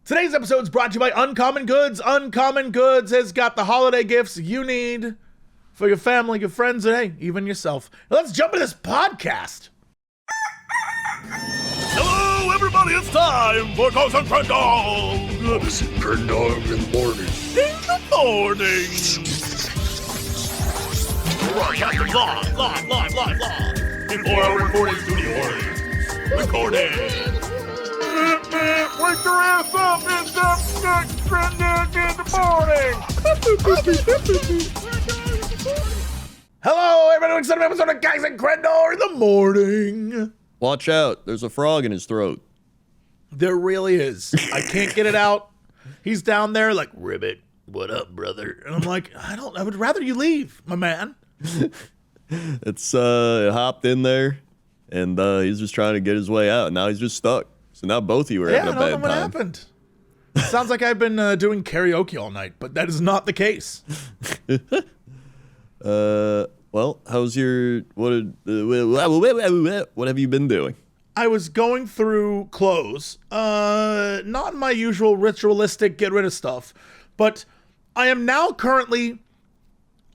Today's episode is brought to you by Uncommon Goods. Uncommon Goods has got the holiday gifts you need for your family, your friends, and hey, even yourself. Now let's jump into this podcast. Hello, everybody, it's time for Ghost and Crendor. Ghost and Crendor in the morning. In the morning. Broadcasting live. Before our recording studio. Recording. Wake your ass up, it's Crendor in the morning. Hello, everybody, it's another episode of Guys and Crendor in the morning. Watch out, there's a frog in his throat. There really is. I can't get it out. He's down there like, Ribbit, what up, brother? And I'm like, I would rather you leave, my man. It hopped in there, and he's just trying to get his way out. Now he's just stuck. So now both of you are having a bad time. I don't know what happened. Sounds like I've been doing karaoke all night, but that is not the case. Well, how's your, what have you been doing? I was going through clothes, not my usual ritualistic get rid of stuff, but I am now currently,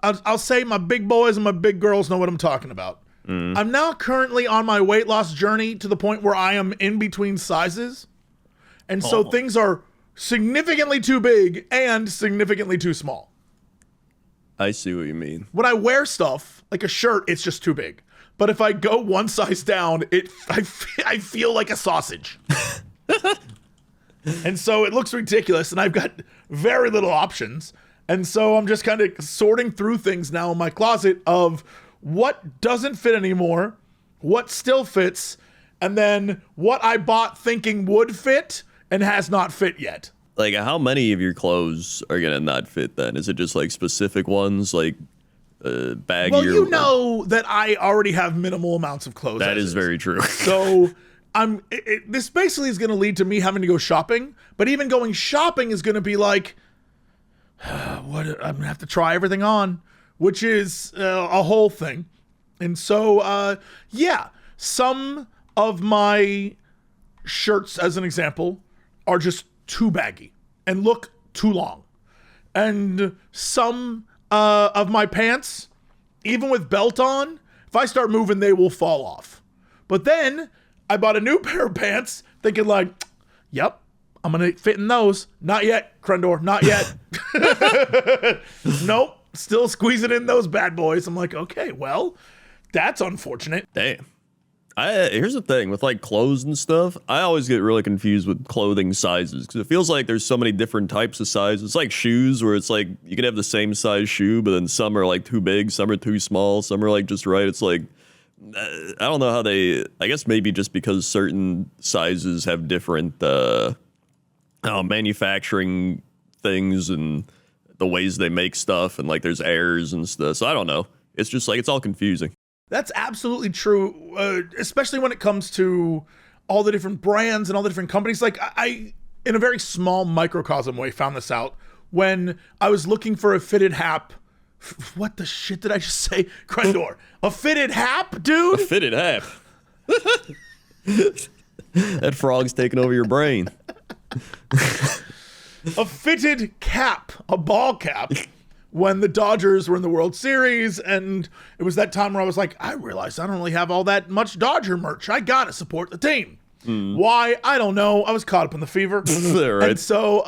I'll say my big boys and my big girls know what I'm talking about. I'm now currently on my weight loss journey to the point where I am in between sizes. And so things are significantly too big and significantly too small. I see what you mean. When I wear stuff, like a shirt, it's just too big. But if I go one size down, I feel like a sausage. And so it looks ridiculous, and I've got very little options. And so I'm just kind of sorting through things now in my closet of what doesn't fit anymore, what still fits, and then what I bought thinking would fit and has not fit yet. Like, how many of your clothes are going to not fit then? Is it just like specific ones, like baggy? Well, you know that I already have minimal amounts of clothes. That is very true. So this basically is going to lead to me having to go shopping, but even going shopping is going to be like, I'm going to have to try everything on, which is a whole thing. And so, some of my shirts, as an example, are just too baggy and look too long. And some of my pants, even with belt on, if I start moving, they will fall off. But then I bought a new pair of pants thinking like, yep, I'm going to fit in those. Not yet, Crendor, not yet. Nope, still squeezing in those bad boys. I'm like, okay, well, that's unfortunate. Damn. Here's the thing with like clothes and stuff. I always get really confused with clothing sizes because it feels like there's so many different types of sizes. It's like shoes where it's like you can have the same size shoe, but then some are like too big, some are too small, some are like just right. It's like, I don't know how I guess maybe just because certain sizes have different manufacturing things and the ways they make stuff, and like there's errors and stuff. So I don't know. It's just like, it's all confusing. That's absolutely true, especially when it comes to all the different brands and all the different companies. Like I, in a very small microcosm way, found this out when I was looking for a fitted hap. What the shit did I just say? Crendor, a fitted hap, dude? A fitted hap. That frog's taking over your brain. A fitted cap, a ball cap. When the Dodgers were in the World Series, and it was that time where I was like, I realized I don't really have all that much Dodger merch. I gotta support the team. Why? I don't know. I was caught up in the fever. Right. And so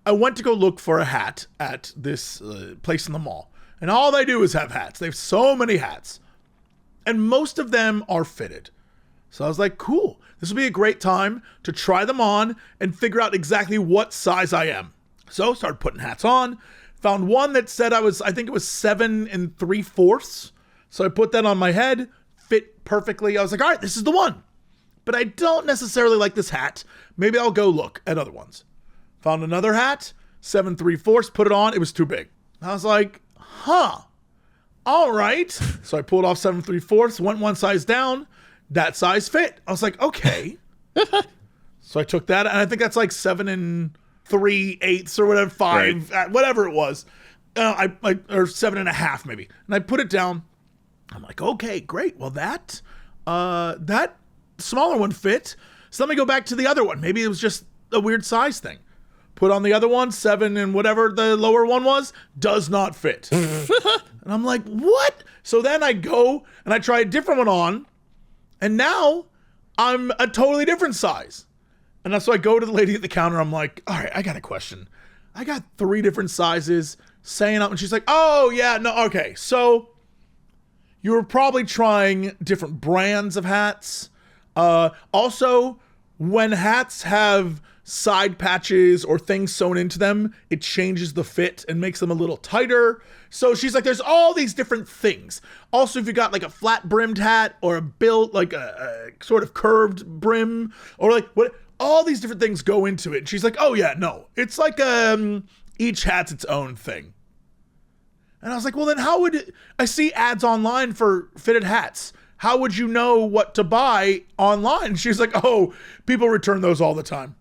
I went to go look for a hat at this place in the mall. And all they do is have hats. They have so many hats. And most of them are fitted. So I was like, cool. This will be a great time to try them on and figure out exactly what size I am. So started putting hats on. Found one that said I think it was 7 3/4. So I put that on my head, fit perfectly. I was like, all right, this is the one. But I don't necessarily like this hat. Maybe I'll go look at other ones. Found another hat, 7 3/4, put it on. It was too big. I was like, all right. So I pulled off 7 3/4, went one size down. That size fit. I was like, okay. So I took that, and I think that's like 7 3/8 or whatever, 5, right. Whatever it was. Or 7.5 maybe. And I put it down. I'm like, okay, great. Well, that smaller one fit. So let me go back to the other one. Maybe it was just a weird size thing. Put on the other one, 7 and whatever the lower one was, does not fit. And I'm like, what? So then I go and I try a different one on, and now I'm a totally different size. And so I go to the lady at the counter. I'm like, all right, I got a question. I got 3 different sizes saying up, and she's like, oh yeah, no, okay. So you were probably trying different brands of hats. Also, when hats have side patches or things sewn into them, it changes the fit and makes them a little tighter. So she's like, there's all these different things. Also, if you got like a flat brimmed hat or a built, like a sort of curved brim, or like what, all these different things go into it. And she's like, oh yeah, no, it's like each hat's its own thing. And I was like, well then how would it, I see ads online for fitted hats. How would you know what to buy online? And she's like, oh, people return those all the time.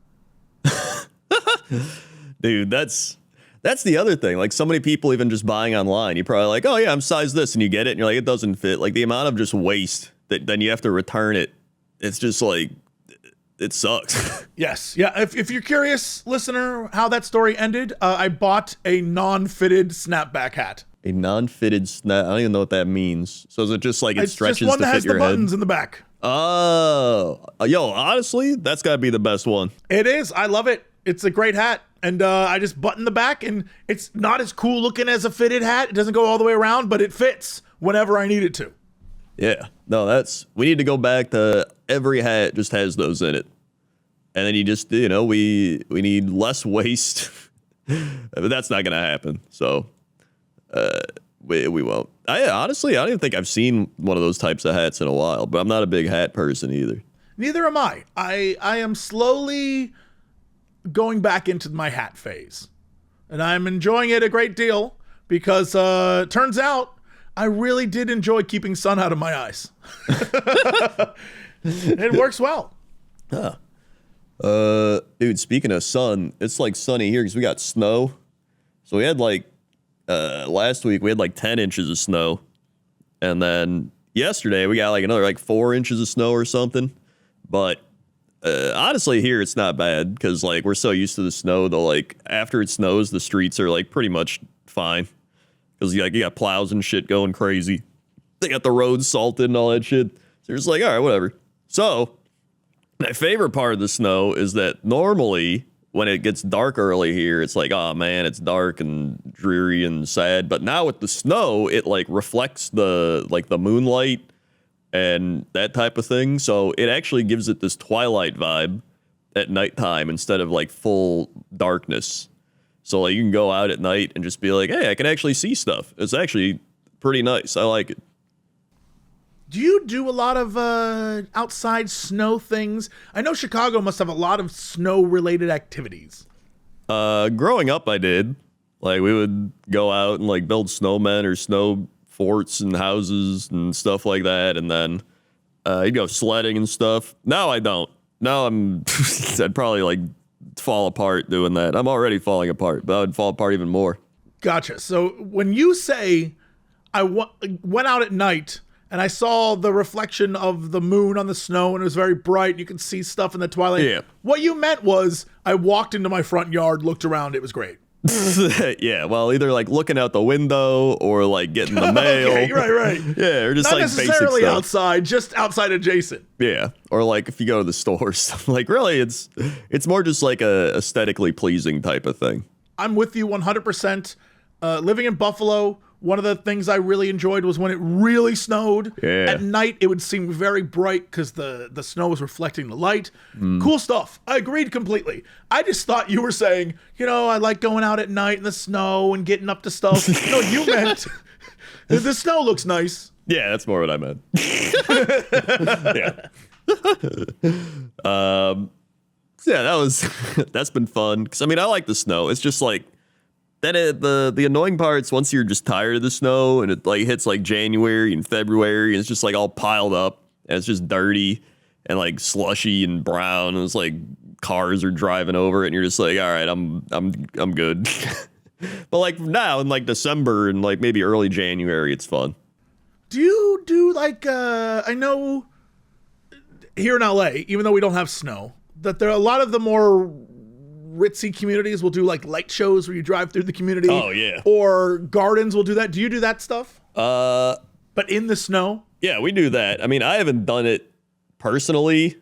Dude, that's the other thing. Like, so many people even just buying online, you're probably like, oh yeah, I'm size this, and you get it and you're like, it doesn't fit. Like, the amount of just waste that then you have to return it, it's just like, it sucks. Yes. Yeah. If you're curious, listener, how that story ended, I bought a non-fitted snapback hat. A non-fitted snap. I don't even know what that means. So is it just like it stretches just one to that fit has your the head? buttons in the back. Oh, yo, honestly, that's gotta be the best one. It is. I love it. It's a great hat. And I just button the back, and it's not as cool looking as a fitted hat. It doesn't go all the way around, but it fits whenever I need it to. Yeah. No, we need to go back to every hat just has those in it. And then you just, we need less waste. But that's not going to happen. So we won't. Honestly, I don't even think I've seen one of those types of hats in a while, but I'm not a big hat person either. Neither am I. I am slowly going back into my hat phase. And I'm enjoying it a great deal because turns out I really did enjoy keeping sun out of my eyes. It works well. Huh. Dude, speaking of sun, it's like sunny here because we got snow. So we had last week we had 10 inches of snow. And then yesterday we got another 4 inches of snow or something. But honestly here it's not bad because we're so used to the snow though. After it snows, the streets are pretty much fine. Because you got plows and shit going crazy. They got the roads salted and all that shit. So you're just like, all right, whatever. So my favorite part of the snow is that normally when it gets dark early here, it's like, oh man, it's dark and dreary and sad. But now with the snow, it reflects the moonlight and that type of thing. So it actually gives it this twilight vibe at nighttime instead of full darkness. So you can go out at night and just be like, hey, I can actually see stuff. It's actually pretty nice. I like it. Do you do a lot of outside snow things? I know Chicago must have a lot of snow-related activities. Growing up, I did. We would go out and build snowmen or snow forts and houses and stuff like that. And then you'd go sledding and stuff. Now I don't. Now I'd probably fall apart doing that. I'm already falling apart, but I would fall apart even more. Gotcha. So when you say I went out at night and I saw the reflection of the moon on the snow and it was very bright and you could see stuff in the twilight. Yeah. What you meant was I walked into my front yard, looked around, it was great. Yeah, well, either looking out the window or getting the mail. Okay, right. Yeah, or just not basic necessarily stuff. outside, just outside adjacent. Yeah, or if you go to the stores, really, it's more just a aesthetically pleasing type of thing. I'm with you 100%. Living in Buffalo, one of the things I really enjoyed was when it really snowed. Yeah. At night, it would seem very bright because the snow was reflecting the light. Cool stuff. I agreed completely. I just thought you were saying, I like going out at night in the snow and getting up to stuff. No, you meant the snow looks nice. Yeah, that's more what I meant. Yeah. Yeah, that's been fun. Because, I like the snow. It's just then the annoying part's once you're just tired of the snow and it hits January and February and it's just all piled up and it's just dirty and slushy and brown and it's cars are driving over it and you're just all right, I'm good. But now in December and maybe early January, it's fun. Do you do I know here in LA, even though we don't have snow, that there are a lot of the more ritzy communities will do like light shows where you drive through the community. Oh, yeah. Or gardens will do that. Do you do that stuff? But in the snow? Yeah, we do that. I mean, I haven't done it personally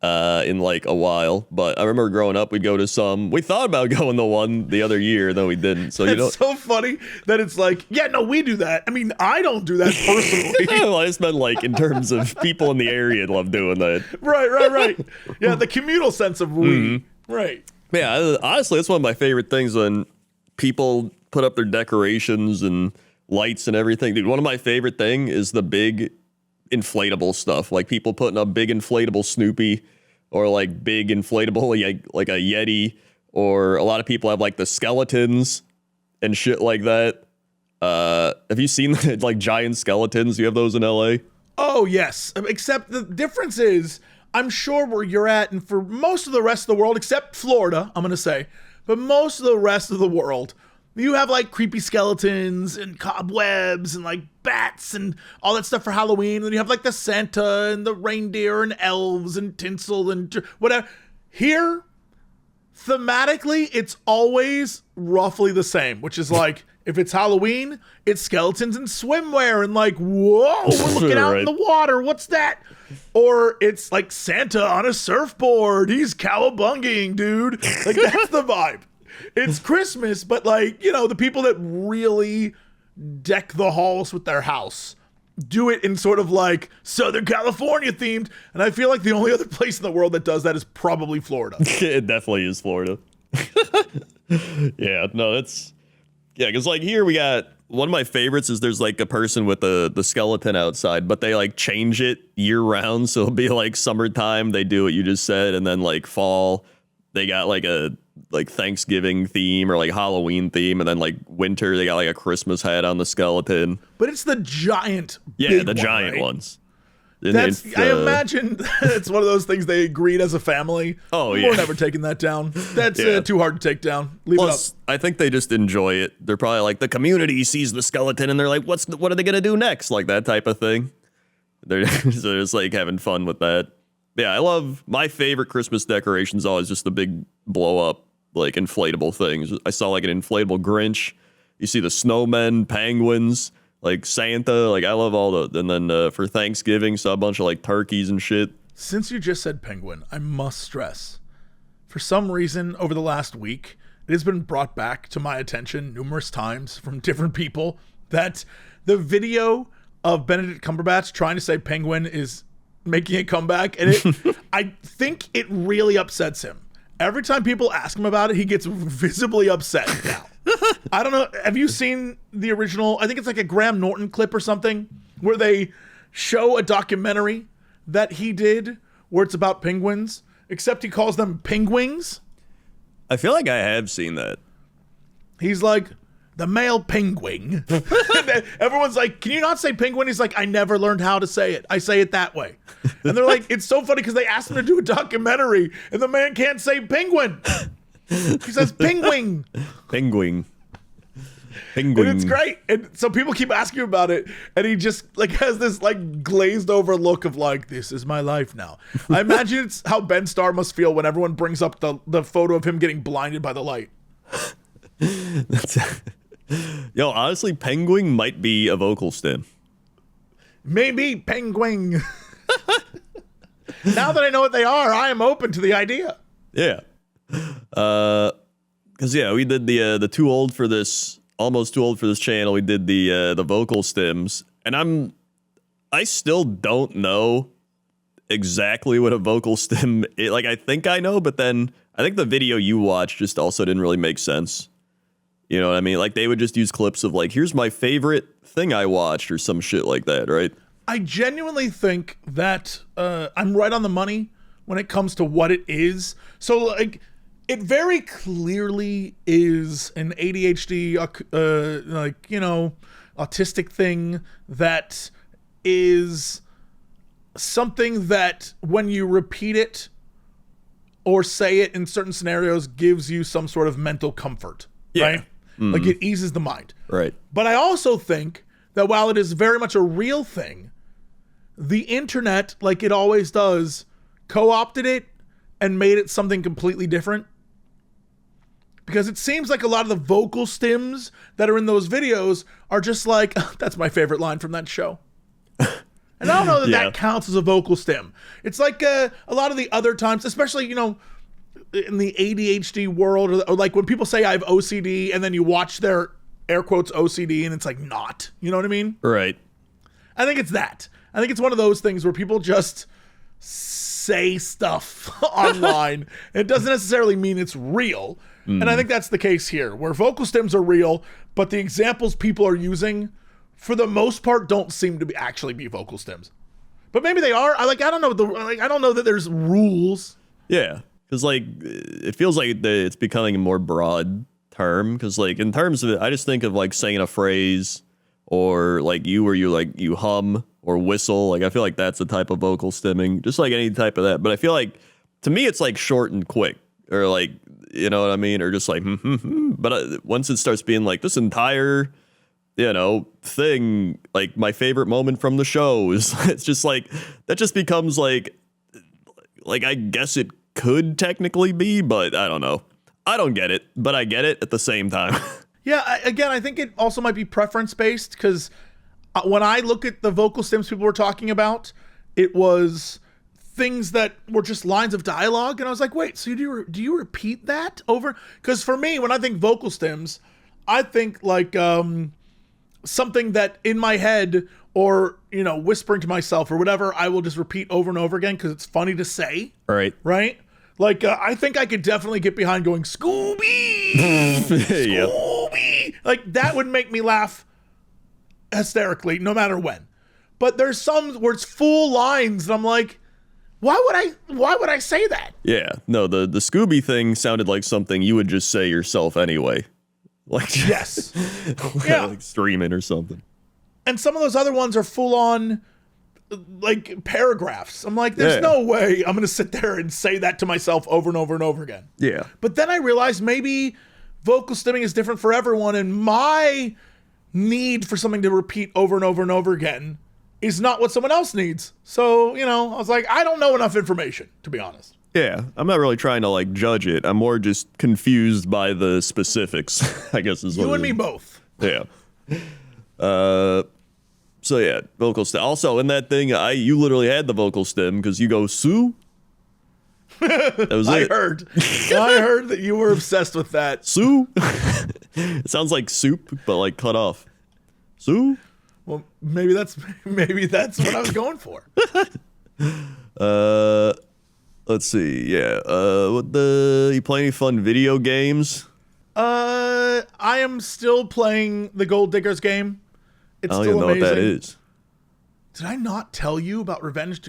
in like a while, but I remember growing up, we'd go to some. We thought about going to one the other year, though we didn't. So it's so funny that it's like, yeah, no, we do that. I mean, I don't do that personally. Well, I just meant like in terms of people in the area love doing that. Right. Yeah, the communal sense of we. Mm-hmm. Right. Yeah, honestly, that's one of my favorite things when people put up their decorations and lights and everything. Dude, one of my favorite thing is the big inflatable stuff. Like people putting up big inflatable Snoopy or like big inflatable like a Yeti, or a lot of people have like the skeletons and shit like that. Have you seen like giant skeletons? You have those in LA? Oh, yes. Except the difference is, I'm sure where you're at, and for most of the rest of the world, except Florida, I'm going to say, but most of the rest of the world, you have like creepy skeletons and cobwebs and like bats and all that stuff for Halloween. And then you have like the Santa and the reindeer and elves and tinsel and whatever. Here, thematically, it's always roughly the same, which is like, if it's Halloween, it's skeletons and swimwear and like, whoa, we're looking out in the water. What's that? Or it's like Santa on a surfboard. He's cowabunging, dude. Like, that's the vibe. It's Christmas, but like, you know, the people that really deck the halls with their house do it in sort of like Southern California themed. And I feel like the only other place in the world that does that is probably Florida. It definitely is Florida. Yeah, no, that's... Yeah, because like here we got... One of my favorites is there's like a person with the skeleton outside, but they like change it year round. So it'll be like summertime, they do what you just said. And then like fall, they got like a like Thanksgiving theme or like Halloween theme. And then like winter, they got like a Christmas hat on the skeleton. But it's the giant. Yeah, the giant ones. That's, I imagine it's one of those things they agreed as a family. Oh, yeah. We're never taking that down. That's too hard to take down. Leave it up. I think they just enjoy it. They're probably like, the community sees the skeleton and they're like, what are they going to do next? Like that type of thing. They're just like having fun with that. Yeah, I love my favorite Christmas decorations always just the big blow up, like inflatable things. I saw like an inflatable Grinch. You see the snowmen, penguins, like Santa, like I love all the, and then for Thanksgiving, saw a bunch of like turkeys and shit. Since you just said penguin, I must stress, for some reason over the last week, it has been brought back to my attention numerous times from different people that the video of Benedict Cumberbatch trying to say penguin is making a comeback, and I think it really upsets him. Every time people ask him about it, he gets visibly upset now. I don't know. Have you seen the original? I think it's like a Graham Norton clip or something where they show a documentary that he did where it's about penguins, except he calls them penguins. I feel like I have seen that. He's like, the male penguin. Everyone's like, can you not say penguin? He's like, I never learned how to say it. I say it that way. And they're like, it's so funny because they asked him to do a documentary and the man can't say penguin. He says penguin. Penguin. And it's great. And so people keep asking him about it. And he just like has this like glazed over look of like, this is my life now. I imagine it's how Ben Starr must feel when everyone brings up the photo of him getting blinded by the light. Yo, honestly, penguin might be a vocal stim. Maybe penguin. Now that I know what they are, I am open to the idea. Yeah. Because yeah, we did the too old for this, almost too old for this channel. We did the vocal stems, and I still don't know exactly what a vocal stem is. Like I think I know, but then I think the video you watched just also didn't really make sense. You know what I mean? Like they would just use clips of like, here's my favorite thing I watched or some shit like that, right? I genuinely think that I'm right on the money when it comes to what it is. So like, it very clearly is an ADHD, like, you know, autistic thing that is something that when you repeat it or say it in certain scenarios gives you some sort of mental comfort, right? Mm-hmm. Like it eases the mind. Right. But I also think that while it is very much a real thing, the internet, like it always does, co-opted it and made it something completely different. because it seems like a lot of the vocal stims that are in those videos are just like, that's my favorite line from that show. And I don't know that that counts as a vocal stim. It's like a lot of the other times, especially, you know, in the ADHD world, or like when people say I have OCD and then you watch their air quotes OCD and it's like not, you know what I mean? Right. I think it's that. I think it's one of those things where people just say stuff online. It doesn't necessarily mean it's real. And I think that's the case here, where vocal stims are real, but the examples people are using, for the most part, don't seem to actually be vocal stims. But maybe they are. I don't know. I don't know that there's rules. Yeah, because like it feels like it's becoming a more broad term. Because like in terms of it, I just think of like saying a phrase, or like you hum or whistle. Like I feel like that's a type of vocal stimming, just like any type of that. But I feel like to me it's like short and quick, or like, you know what I mean, or just like But once it starts being like this entire, you know, thing, like my favorite moment from the show is, it's just like that just becomes like I guess it could technically be, but I don't know. I don't get it, but I get it at the same time. Yeah, I think it also might be preference based, because when I look at the vocal stims people were talking about, it was things that were just lines of dialogue, and I was like, wait, so do you repeat that over? Because for me, when I think vocal stims, I think like something that in my head, or, you know, whispering to myself or whatever, I will just repeat over and over again because it's funny to say. Right? Like, I think I could definitely get behind going, Scooby! Scooby! Yep. Like, that would make me laugh hysterically, no matter when. But there's some where it's full lines, and I'm like, why would I say that? Yeah, no, the Scooby thing sounded like something you would just say yourself anyway. Like, yes. Yeah. Like streaming or something. And some of those other ones are full on, like, paragraphs. I'm like, there's no way I'm going to sit there and say that to myself over and over and over again. Yeah. But then I realized maybe vocal stimming is different for everyone, and my need for something to repeat over and over and over again is not what someone else needs. So, you know, I was like, I don't know enough information, to be honest. Yeah, I'm not really trying to like judge it. I'm more just confused by the specifics, I guess is what you and me both. Yeah. So yeah, vocal stem. Also in that thing, you literally had the vocal stem because you go Sue. That was I it. I heard that you were obsessed with that. Sue. It sounds like soup, but like cut off. Sue. Well, maybe that's what I was going for. Let's see. Yeah. You play any fun video games? I am still playing the Gold Diggers game. It's I don't still even know amazing. what that is. Did I not tell you about Revenge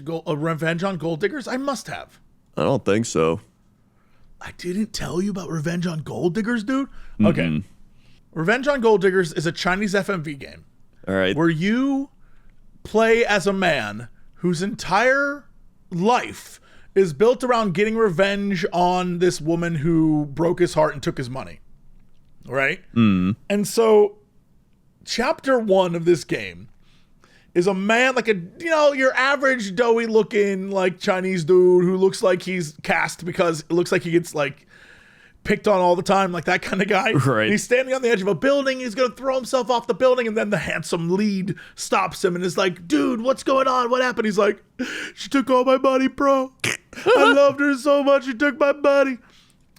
on Gold Diggers? I must have. I don't think so. I didn't tell you about Revenge on Gold Diggers, dude? Okay. Revenge on Gold Diggers is a Chinese FMV game. All right. Where you play as a man whose entire life is built around getting revenge on this woman who broke his heart and took his money. Right? And so chapter 1 of this game is a man, like your average doughy looking like Chinese dude who looks like he's cast because it looks like he gets like picked on all the time, like that kind of guy. Right. And he's standing on the edge of a building. He's going to throw himself off the building. And then the handsome lead stops him and is like, dude, what's going on? What happened? He's like, she took all my money, bro. I loved her so much. She took my money.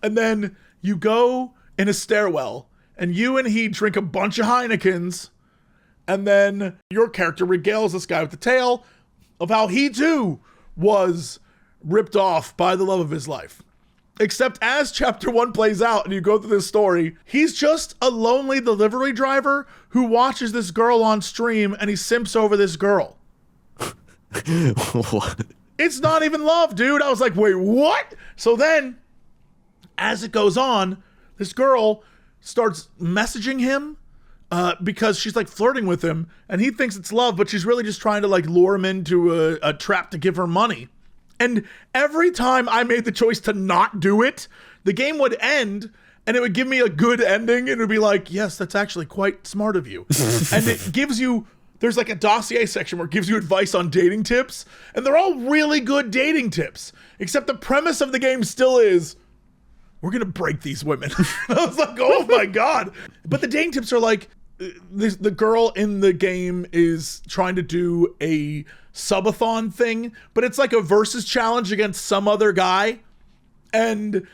And then you go in a stairwell and you and he drink a bunch of Heinekens. And then your character regales this guy with the tale of how he too was ripped off by the love of his life. Except as chapter 1 plays out and you go through this story, he's just a lonely delivery driver who watches this girl on stream and he simps over this girl. What? It's not even love, dude. I was like, wait, what? So then, as it goes on, this girl starts messaging him because she's like flirting with him and he thinks it's love, but she's really just trying to like lure him into a trap to give her money. And every time I made the choice to not do it, the game would end and it would give me a good ending. And it would be like, yes, that's actually quite smart of you. And it gives you, there's like a dossier section where it gives you advice on dating tips. And they're all really good dating tips. Except the premise of the game still is, we're going to break these women. I was like, oh my God. But the dating tips are like, the girl in the game is trying to do a subathon thing, but it's like a versus challenge against some other guy. And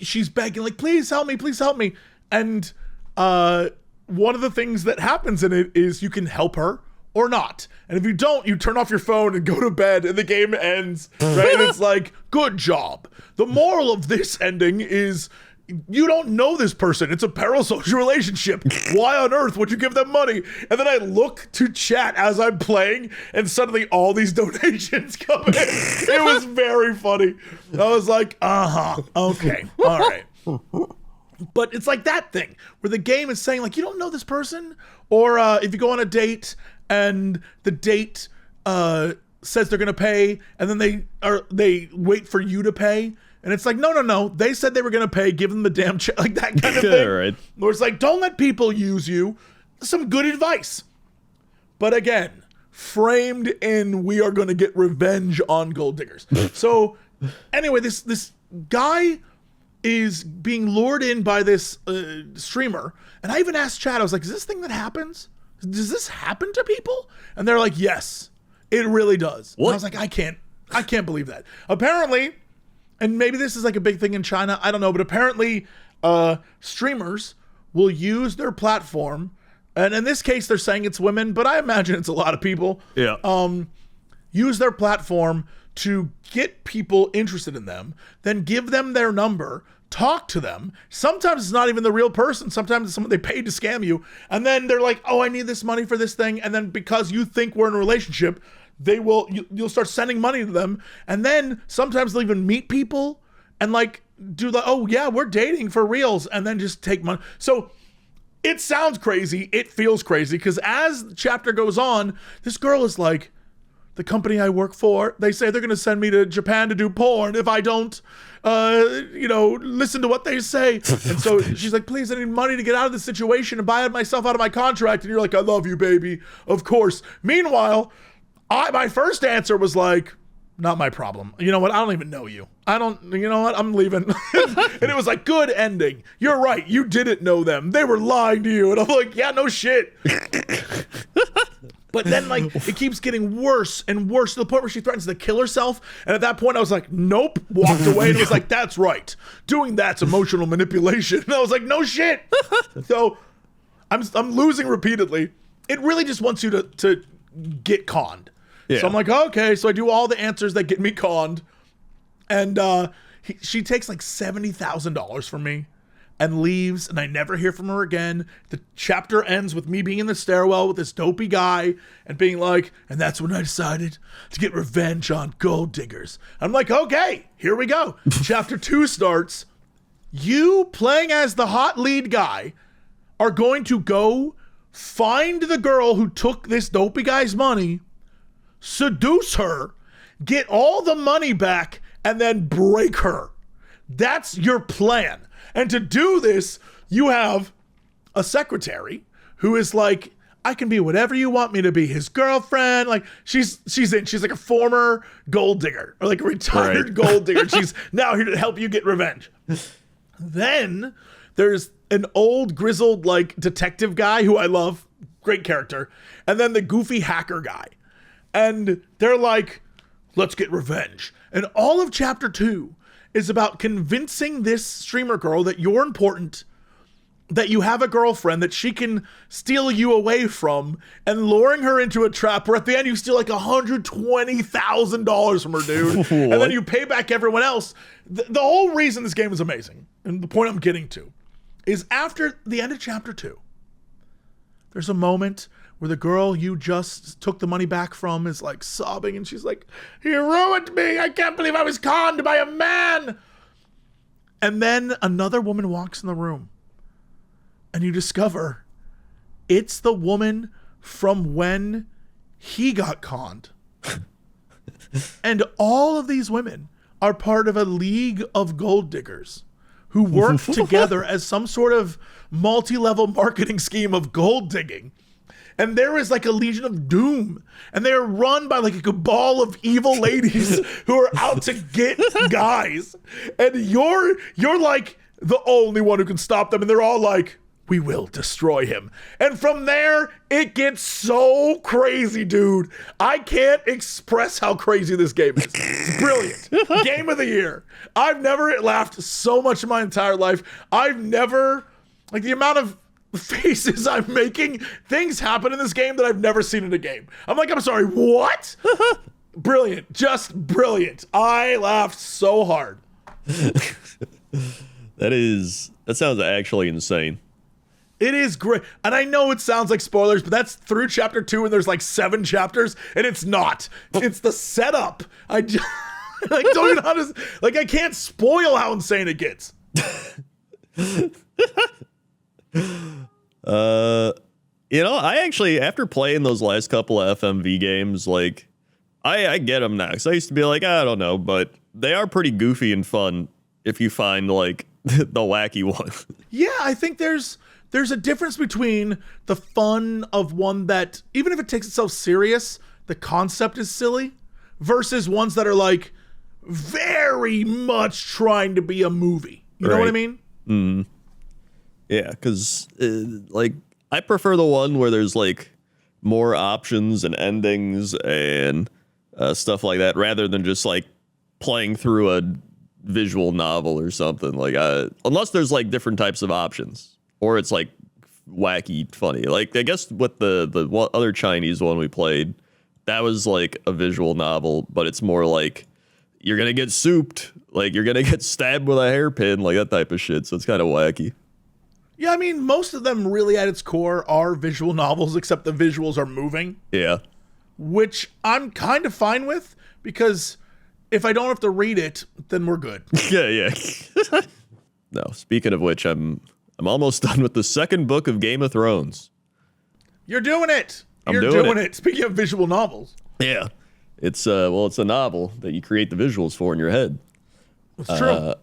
she's begging, like, please help me. And one of the things that happens in it is you can help her or not. And if you don't, you turn off your phone and go to bed and the game ends, right? And it's like, good job. The moral of this ending is you don't know this person. It's a parasocial relationship. Why on earth would you give them money? And then I look to chat as I'm playing and suddenly all these donations come in. It was very funny. I was like, okay, all right. But it's like that thing where the game is saying like, you don't know this person. Or if you go on a date and the date says they're going to pay and then they wait for you to pay. And it's like, no. They said they were going to pay. Give them the damn check. Like that kind of thing. Right. Where it's like, don't let people use you. Some good advice. But again, framed in we are going to get revenge on gold diggers. So anyway, this guy is being lured in by this streamer. And I even asked chat, I was like, is this thing that happens? Does this happen to people? And they're like, yes, it really does. What? And I was like, I can't believe that. Apparently, and maybe this is like a big thing in China, I don't know, but apparently streamers will use their platform, and in this case they're saying it's women, but I imagine it's a lot of people. Yeah. Use their platform to get people interested in them, then give them their number, talk to them. Sometimes it's not even the real person. Sometimes it's someone they paid to scam you. And then they're like, oh, I need this money for this thing. And then because you think we're in a relationship, you'll start sending money to them. And then sometimes they'll even meet people and like do the, oh yeah, we're dating for reals. And then just take money. So it sounds crazy. It feels crazy because as the chapter goes on, this girl is like, the company I work for, they say they're going to send me to Japan to do porn if I don't, listen to what they say. And so she's like, please, I need money to get out of this situation and buy myself out of my contract. And you're like, I love you, baby. Of course. Meanwhile, my first answer was like, not my problem. You know what? I don't even know you. You know what? I'm leaving. And it was like, good ending. You're right. You didn't know them. They were lying to you. And I'm like, yeah, no shit. But then, like, it keeps getting worse and worse to the point where she threatens to kill herself. And at that point, I was like, nope. Walked away and was like, that's right. Doing that's emotional manipulation. And I was like, no shit. So I'm losing repeatedly. It really just wants you to get conned. Yeah. So I'm like, okay. So I do all the answers that get me conned. And she takes like $70,000 from me and leaves, and I never hear from her again. The chapter ends with me being in the stairwell with this dopey guy and being like, and that's when I decided to get revenge on gold diggers. I'm like, okay, here we go. Chapter 2 starts. You playing as the hot lead guy are going to go find the girl who took this dopey guy's money, seduce her, get all the money back, and then break her. That's your plan. And to do this, you have a secretary who is like, I can be whatever you want me to be. His girlfriend, like she's like a former gold digger or like a retired gold digger. She's now here to help you get revenge. Then there's an old grizzled like detective guy who I love, great character. And then the goofy hacker guy. And they're like, let's get revenge. And all of chapter 2 is about convincing this streamer girl that you're important, that you have a girlfriend that she can steal you away from, and luring her into a trap where at the end you steal like $120,000 from her, dude. And then you pay back everyone else. The whole reason this game is amazing, and the point I'm getting to, is after the end of chapter 2, there's a moment where the girl you just took the money back from is like sobbing and she's like, he ruined me. I can't believe I was conned by a man. And then another woman walks in the room and you discover it's the woman from when he got conned. And all of these women are part of a league of gold diggers who work together as some sort of multi-level marketing scheme of gold digging. and there is like a Legion of Doom, and they're run by like a cabal of evil ladies who are out to get guys, and you're like the only one who can stop them, and they're all like, we will destroy him. And from there, it gets so crazy, dude. I can't express how crazy this game is. It's brilliant. Game of the year. I've never laughed so much in my entire life. I've never, like, the amount of faces I'm making, things happen in this game that I've never seen in a game. I'm like, I'm sorry, what? Brilliant. Just brilliant. I laughed so hard. That sounds actually insane. It is great. And I know it sounds like spoilers, but that's through chapter 2 and there's like 7 chapters, and it's not. It's the setup. I just, like, don't even know how to, like, I can't spoil how insane it gets. I actually, after playing those last couple of FMV games, like, I get them now. 'Cause I used to be like, I don't know, but they are pretty goofy and fun if you find, like, the wacky one. Yeah, I think there's a difference between the fun of one that, even if it takes itself serious, the concept is silly, versus ones that are like very much trying to be a movie. You know what I mean? Mm. Yeah, because like, I prefer the one where there's like more options and endings and stuff like that, rather than just like playing through a visual novel or something. Like, unless there's like different types of options. Or it's like wacky funny. Like, I guess with the other Chinese one we played, that was like a visual novel, but it's more like you're gonna get souped, like you're gonna get stabbed with a hairpin, like that type of shit. So it's kind of wacky. Yeah, I mean, most of them really at its core are visual novels, except the visuals are moving. Yeah. Which I'm kind of fine with, because if I don't have to read it, then we're good. Yeah. No, speaking of which, I'm almost done with the second book of Game of Thrones. You're doing it. I'm You're doing it. Speaking of visual novels. Yeah. It's it's a novel that you create the visuals for in your head. It's true.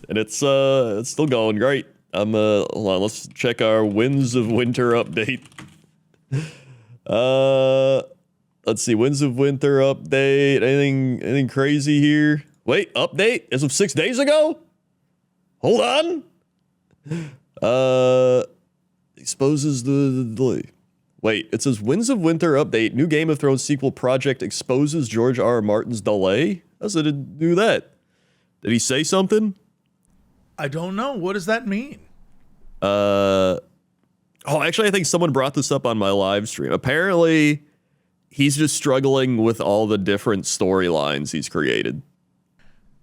And it's still going great. Hold on, let's check our Winds of Winter update. Let's see, Winds of Winter update. Anything crazy here? Wait, update as of 6 days ago? Hold on. Exposes the wait, it says Winds of Winter update, new Game of Thrones sequel project exposes George R.R. Martin's delay. How did it do that? Did he say something? I don't know. What does that mean? Actually, I think someone brought this up on my live stream. Apparently, he's just struggling with all the different storylines he's created.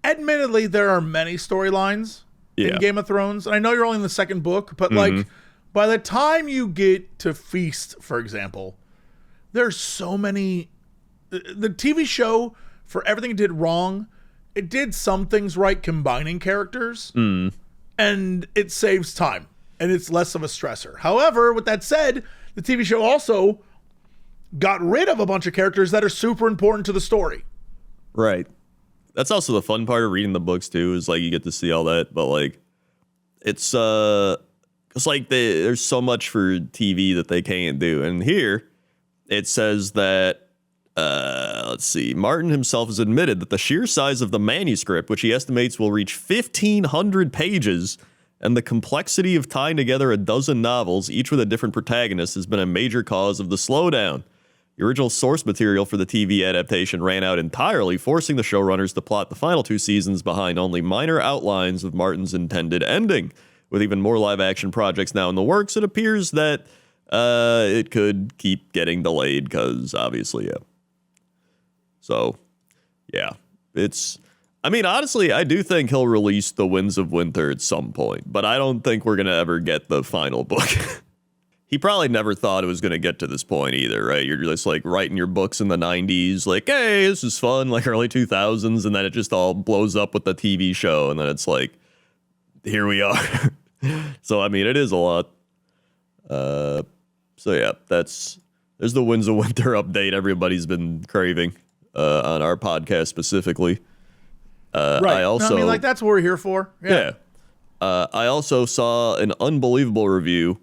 Admittedly, there are many storylines in Game of Thrones, and I know you're only in the second book, but like, by the time you get to Feast, for example, there's so many. The TV show, for everything it did wrong, it did some things right, combining characters, and it saves time, and it's less of a stressor. However, with that said, the TV show also got rid of a bunch of characters that are super important to the story. Right. That's also the fun part of reading the books too, is like you get to see all that, but like it's like there's so much for TV that they can't do. And here it says that let's see, Martin himself has admitted that the sheer size of the manuscript, which he estimates will reach 1,500 pages, and the complexity of tying together a dozen novels, each with a different protagonist, has been a major cause of the slowdown. The original source material for the TV adaptation ran out entirely, forcing the showrunners to plot the final 2 seasons behind only minor outlines of Martin's intended ending. With even more live-action projects now in the works, it appears that it could keep getting delayed, because obviously, yeah. So, yeah. I mean, honestly, I do think he'll release the Winds of Winter at some point, but I don't think we're going to ever get the final book. He probably never thought it was going to get to this point either, right? You're just like writing your books in the 90s, like, hey, this is fun, like early 2000s, and then it just all blows up with the TV show, and then it's like, here we are. So, I mean, it is a lot. So, yeah, there's the Winds of Winter update everybody's been craving on our podcast specifically. Right. I mean, like, that's what we're here for. Yeah. I also saw an unbelievable review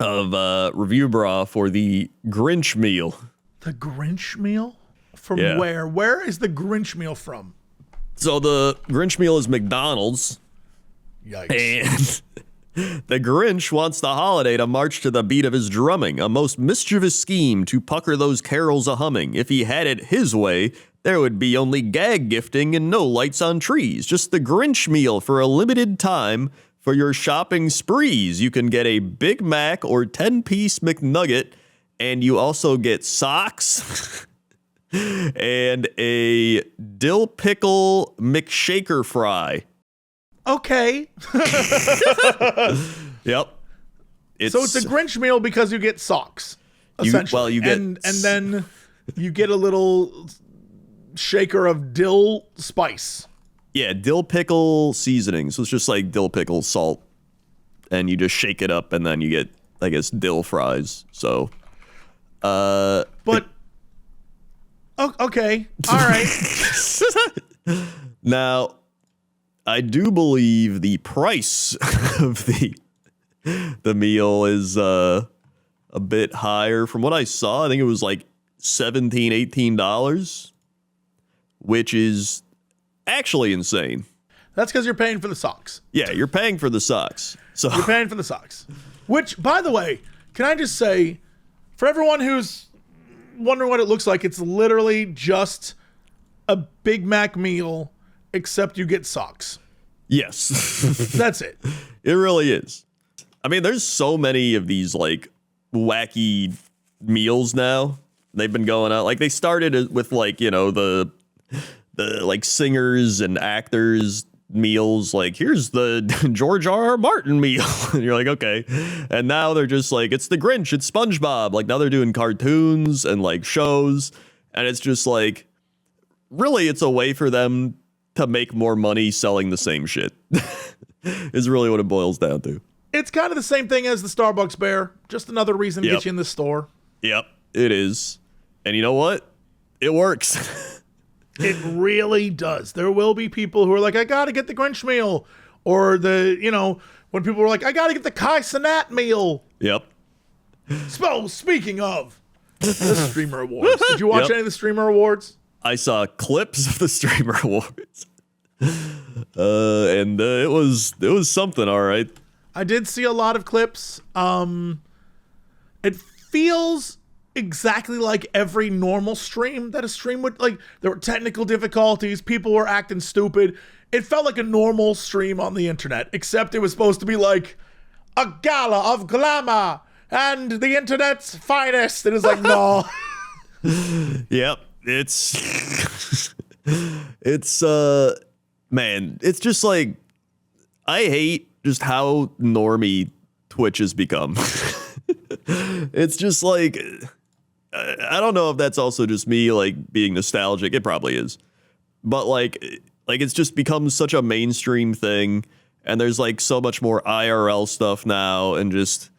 of review bra for the Grinch meal. The Grinch meal? From Yeah. where? Where is the Grinch meal from? So the Grinch meal is McDonald's, Yikes. and the Grinch wants the holiday to march to the beat of his drumming, a most mischievous scheme to pucker those carols a-humming. If he had it his way, there would be only gag gifting and no lights on trees. Just the Grinch meal for a limited time for your shopping sprees. You can get a Big Mac or 10-piece McNugget, and you also get socks and a dill pickle McShaker fry. Okay. Yep. So it's a Grinch meal because you get socks, essentially. you get- and then you get a little shaker of dill spice. Yeah, dill pickle seasoning. So it's just like dill pickle salt. And you just shake it up and then you get, I guess, dill fries. So, But okay. All right. now, I do believe the price of the meal is a bit higher. From what I saw, I think it was like $17, $18, which is actually insane. That's because you're paying for the socks. Yeah, you're paying for the socks. So You're paying for the socks. Which, by the way, can I just say, for everyone who's wondering what it looks like, it's literally just a Big Mac meal, except you get socks. yes, That's it. it really is. I mean, there's so many of these like wacky meals now. They've been going out. Like they started with like, you know, the like singers and actors meals, like here's the George R.R. Martin meal. And you're like, okay. And now they're just like, it's the Grinch, it's SpongeBob. Like now they're doing cartoons and like shows. And it's just like, really, it's a way for them to make more money selling the same shit. Is really what it boils down to. It's kind of the same thing as the Starbucks bear. Just another reason to Yep. get you in the store. Yep, it is. And you know what? It works. It really does. There will be people who are like, I gotta get the Grinch meal. Or the, you know, when people were like, I gotta get the Kai Cenat meal. Yep. So, speaking of the Streamer Awards, did you watch Yep. any of the Streamer Awards? I saw clips of the Streamer Awards. And it was something, all right. I did see a lot of clips. It feels exactly like every normal stream that a stream would, like, there were technical difficulties, people were acting stupid. It felt like a normal stream on the internet, except it was supposed to be like a gala of glamour and the internet's finest. It is like, no. Yep. It's man, it's just like I hate just how normie Twitch has become. It's just like I don't know if that's also just me like being nostalgic. It probably is. But like it's just become such a mainstream thing, and there's like so much more IRL stuff now, and just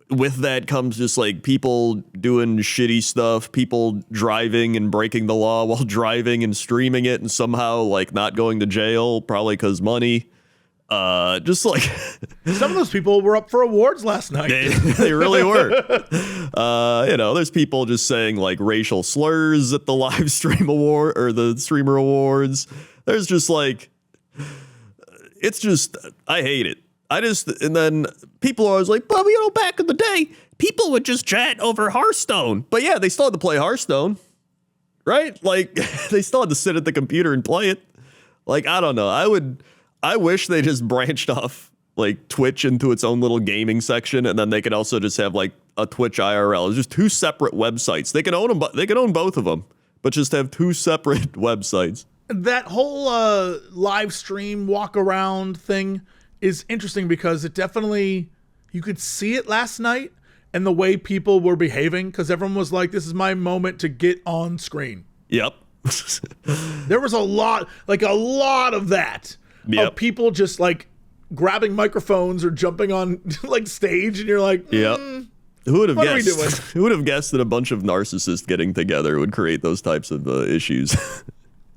with that comes just like people doing shitty stuff, people driving and breaking the law while driving and streaming it and somehow like not going to jail, probably because money. Just like Some of those people were up for awards last night. they really were. You know, there's people just saying like racial slurs at the live stream award or the streamer awards. There's just like, it's just, I hate it. And then people are always like, well, you know, back in the day, people would just chat over Hearthstone. But yeah, they still had to play Hearthstone, right? Like, they still had to sit at the computer and play it. Like, I don't know. I wish they just branched off like Twitch into its own little gaming section, and then they could also just have like a Twitch IRL. It's just two separate websites. They can own them. They can own both of them, but just have two separate websites. That whole live stream walk around thing is interesting because it definitely, you could see it last night and the way people were behaving, because everyone was like, this is my moment to get on screen. Yep. There was a lot of that. Yep. Of people just like grabbing microphones or jumping on like stage, and you're like, Yep. Who would have What are we guessed? doing? Who would have guessed that a bunch of narcissists getting together would create those types of issues?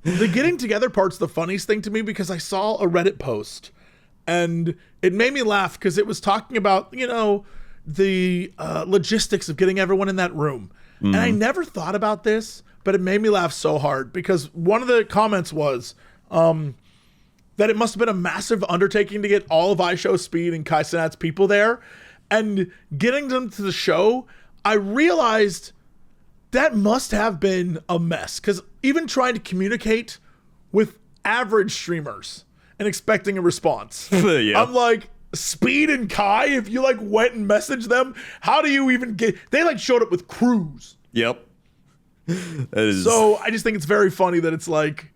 The getting together part's the funniest thing to me, because I saw a Reddit post and it made me laugh because it was talking about, you know, the logistics of getting everyone in that room. And I never thought about this, but it made me laugh so hard because one of the comments was that it must have been a massive undertaking to get all of iShowSpeed and Kai Cenat's people there. And getting them to the show, I realized that must have been a mess. Because even trying to communicate with average streamers and expecting a response. Yeah. I'm like, Speed and Kai, if you like went and messaged them, how do you even get... They like showed up with crews. Yep. So I just think it's very funny that it's like...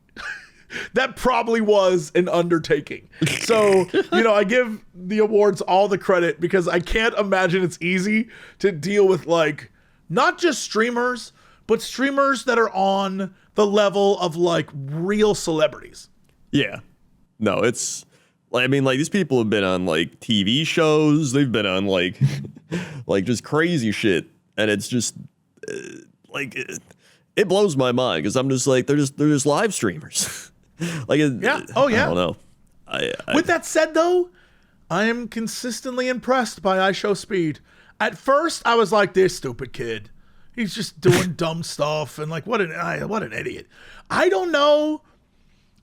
that probably was an undertaking. So, I give the awards all the credit because I can't imagine it's easy to deal with like not just streamers, but streamers that are on the level of like real celebrities. Yeah. No, it's like, I mean, like these people have been on like TV shows. They've been on like, like just crazy shit. And it's just like, it blows my mind because I'm just like, they're just live streamers. Like, yeah. Oh, yeah. I don't know. With that said, though, I am consistently impressed by iShowSpeed. At first, I was like, this stupid kid. He's just doing dumb stuff and like, what an idiot. I don't know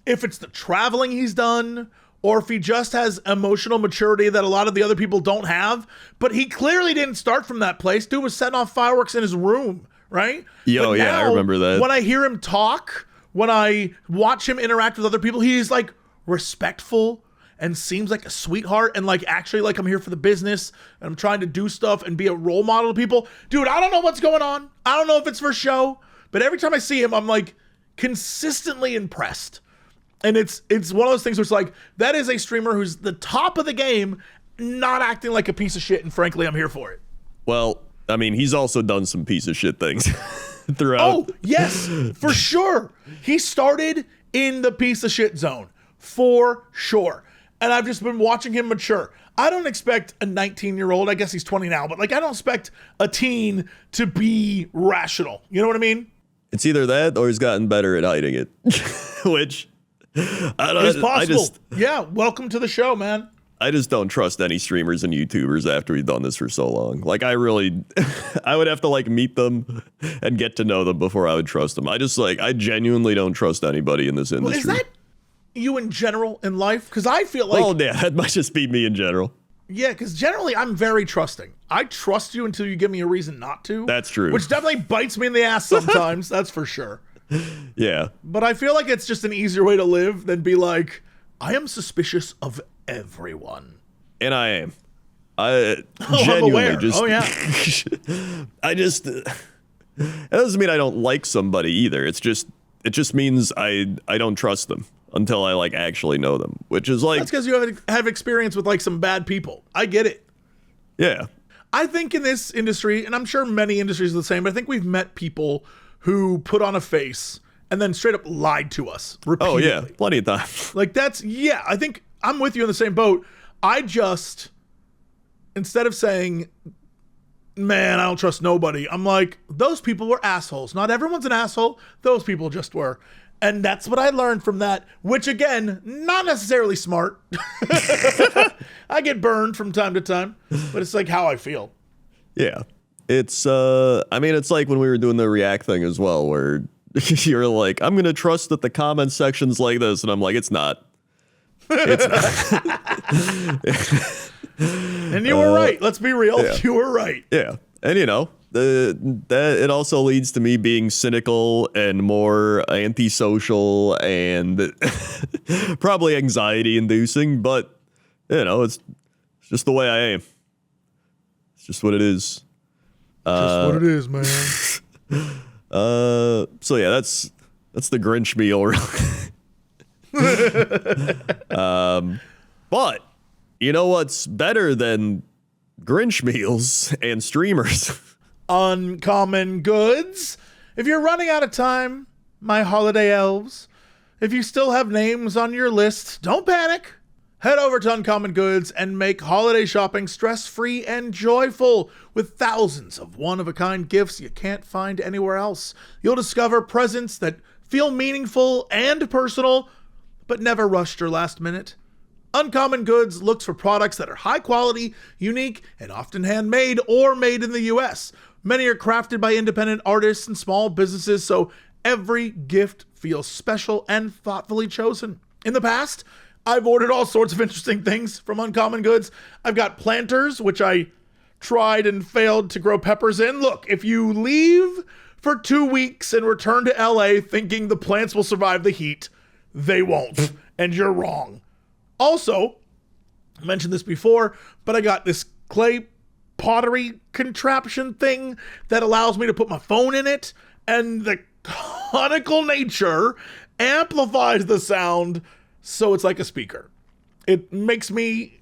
if it's the traveling he's done or if he just has emotional maturity that a lot of the other people don't have. But he clearly didn't start from that place. Dude was setting off fireworks in his room, right? Yo, but yeah, now, I remember that. When I hear him talk... When I watch him interact with other people, he's like respectful and seems like a sweetheart and like actually like I'm here for the business and I'm trying to do stuff and be a role model to people. Dude, I don't know what's going on. I don't know if it's for show, but every time I see him, I'm like consistently impressed. And it's one of those things where it's like, that is a streamer who's the top of the game, not acting like a piece of shit. And frankly, I'm here for it. Well, I mean, he's also done some piece of shit things. Throughout. Oh, yes, for sure. He started in the piece of shit zone, for sure. And I've just been watching him mature. I don't expect a 19-year-old, I guess he's 20 now, but like I don't expect a teen to be rational. You know what I mean? It's either that or he's gotten better at hiding it, which I don't. It's possible. I just, yeah, welcome to the show, man. I just don't trust any streamers and YouTubers after we've done this for so long. Like I really, I would have to like meet them and get to know them before I would trust them. I genuinely don't trust anybody in this industry. Well, is that you in general in life? Because I feel like... Oh, yeah, that might just be me in general. Yeah, because generally I'm very trusting. I trust you until you give me a reason not to. That's true. Which definitely bites me in the ass sometimes, that's for sure. Yeah. But I feel like it's just an easier way to live than be like, I am suspicious of everyone. And I am. Genuinely just... Oh, yeah. I just... It doesn't mean I don't like somebody either. It just means I don't trust them until I like actually know them, which is like... That's because you have experience with like some bad people. I get it. Yeah. I think in this industry, and I'm sure many industries are the same, but I think we've met people who put on a face and then straight up lied to us repeatedly. Oh, yeah. Plenty of times. Like that's... Yeah, I think I'm with you in the same boat. I just... Instead of saying... Man, I don't trust nobody. I'm like, those people were assholes. Not everyone's an asshole. Those people just were. And that's what I learned from that, which again, not necessarily smart. I get burned from time to time, but it's like how I feel. Yeah. It's, I mean, it's like when we were doing the React thing as well, where you're like, I'm going to trust that the comment section's like this. And I'm like, it's not. It's not. And you were right. Let's be real. Yeah. You were right. Yeah. And, you know, that it also leads to me being cynical and more antisocial and probably anxiety inducing. But, you know, it's just the way I am. It's just what it is. Just what it is, man. So, yeah, that's the Grinch meal. But you know what's better than Grinch meals and streamers? Uncommon goods. If you're running out of time, my holiday elves, if you still have names on your list, don't panic. Head over to Uncommon Goods and make holiday shopping stress-free and joyful with thousands of one-of-a-kind gifts you can't find anywhere else. You'll discover presents that feel meaningful and personal, but never rushed or last minute. Uncommon Goods looks for products that are high quality, unique, and often handmade or made in the US. Many are crafted by independent artists and small businesses, so every gift feels special and thoughtfully chosen. In the past, I've ordered all sorts of interesting things from Uncommon Goods. I've got planters, which I tried and failed to grow peppers in. Look, if you leave for 2 weeks and return to LA thinking the plants will survive the heat, they won't, and you're wrong. Also, I mentioned this before, but I got this clay pottery contraption thing that allows me to put my phone in it, and the conical nature amplifies the sound so it's like a speaker. It makes me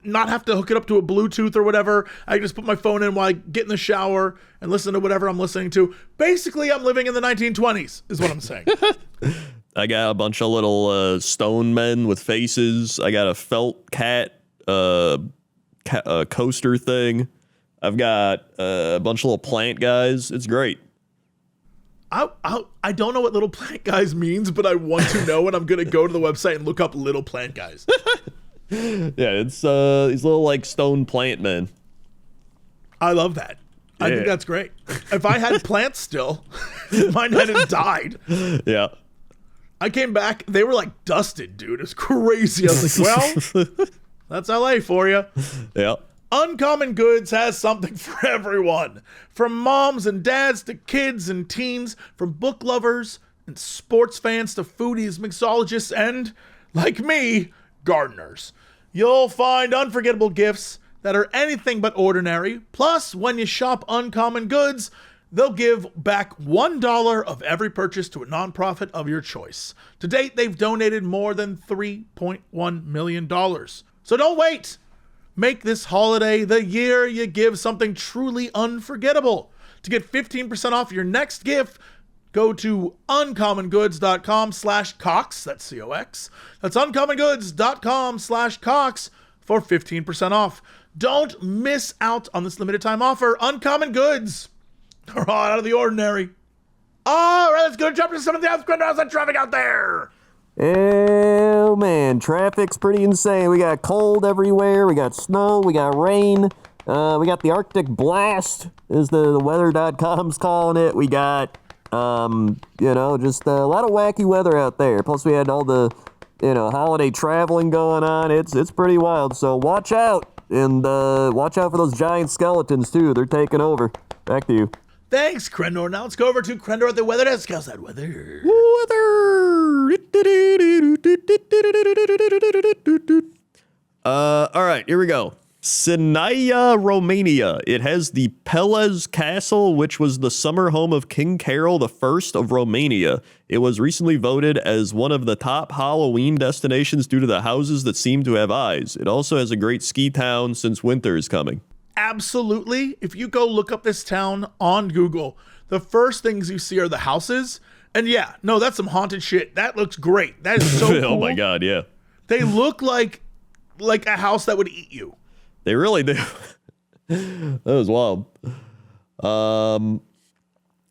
not have to hook it up to a Bluetooth or whatever. I can just put my phone in while I get in the shower and listen to whatever I'm listening to. Basically, I'm living in the 1920s, is what I'm saying. I got a bunch of little stone men with faces. I got a felt cat coaster thing. I've got a bunch of little plant guys. It's great. I don't know what little plant guys means, but I want to know, and I'm going to go to the website and look up little plant guys. Yeah, it's these little like stone plant men. I love that. I think that's great. If I had plants still, mine hadn't died. Yeah. I came back, they were like dusted, dude. It was crazy. I was like, well, that's LA for you. Yeah. Uncommon Goods has something for everyone. From moms and dads to kids and teens, from book lovers and sports fans to foodies, mixologists, and, like me, gardeners. You'll find unforgettable gifts that are anything but ordinary. Plus, when you shop Uncommon Goods, they'll give back $1 of every purchase to a nonprofit of your choice. To date, they've donated more than $3.1 million. So don't wait. Make this holiday the year you give something truly unforgettable. To get 15% off your next gift, go to uncommongoods.com/Cox. That's C-O-X. That's uncommongoods.com/Cox for 15% off. Don't miss out on this limited time offer. Uncommon Goods are all out of the ordinary. All right, let's go jump to some of the how's the traffic out there. Oh man, traffic's pretty insane. We got cold everywhere, we got snow, we got rain, we got the Arctic blast, is the weather.com's calling it. We got, just a lot of wacky weather out there. Plus we had all the, holiday traveling going on. It's pretty wild, so watch out. And watch out for those giant skeletons too, they're taking over. Back to you. Thanks, Crendor. Now let's go over to Crendor at the weather desk. How's that weather? All right, here we go. Sinaia, Romania. It has the Pelez Castle, which was the summer home of King Carol I of Romania. It was recently voted as one of the top Halloween destinations due to the houses that seem to have eyes. It also has a great ski town since winter is coming. Absolutely. If you go look up this town on Google, the first things you see are the houses. And yeah, no, that's some haunted shit. That looks great. That is so cool. Oh my God, yeah. They look like a house that would eat you. They really do. That was wild.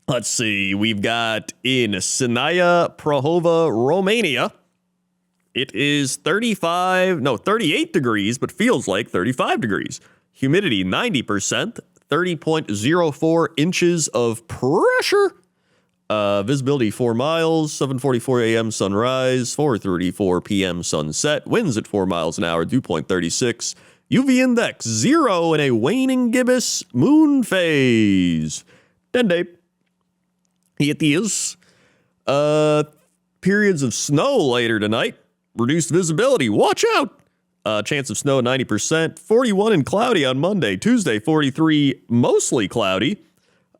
Let's see. We've got in Sinaia, Prahova, Romania. It is 38 degrees, but feels like 35 degrees. Humidity 90%, 30.04 inches of pressure. Visibility 4 miles, 7:44 a.m. sunrise, 4:34 p.m. sunset. Winds at 4 miles an hour, dew point 36. UV index 0 and a waning gibbous moon phase. 10 day. It is. Periods of snow later tonight. Reduced visibility. Watch out. Chance of snow 90%. 41 and cloudy on Monday. Tuesday 43 mostly cloudy.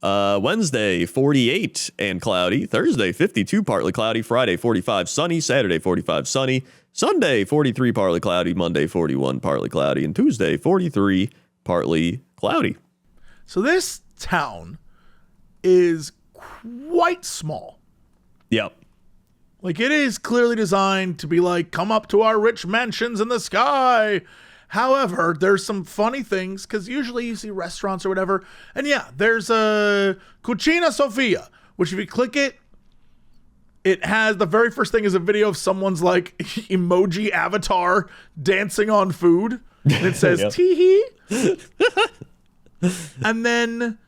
Wednesday 48 and cloudy. Thursday 52 partly cloudy. Friday 45 sunny. Saturday 45 sunny. Sunday 43 partly cloudy. Monday 41 partly cloudy. And Tuesday 43 partly cloudy. So this town is quite small. Yep. Like, it is clearly designed to be like, come up to our rich mansions in the sky. However, there's some funny things, because usually you see restaurants or whatever. And yeah, there's a Cucina Sofia, which if you click it, It has the very first thing is a video of someone's like emoji avatar dancing on food. And it says tee hee. And then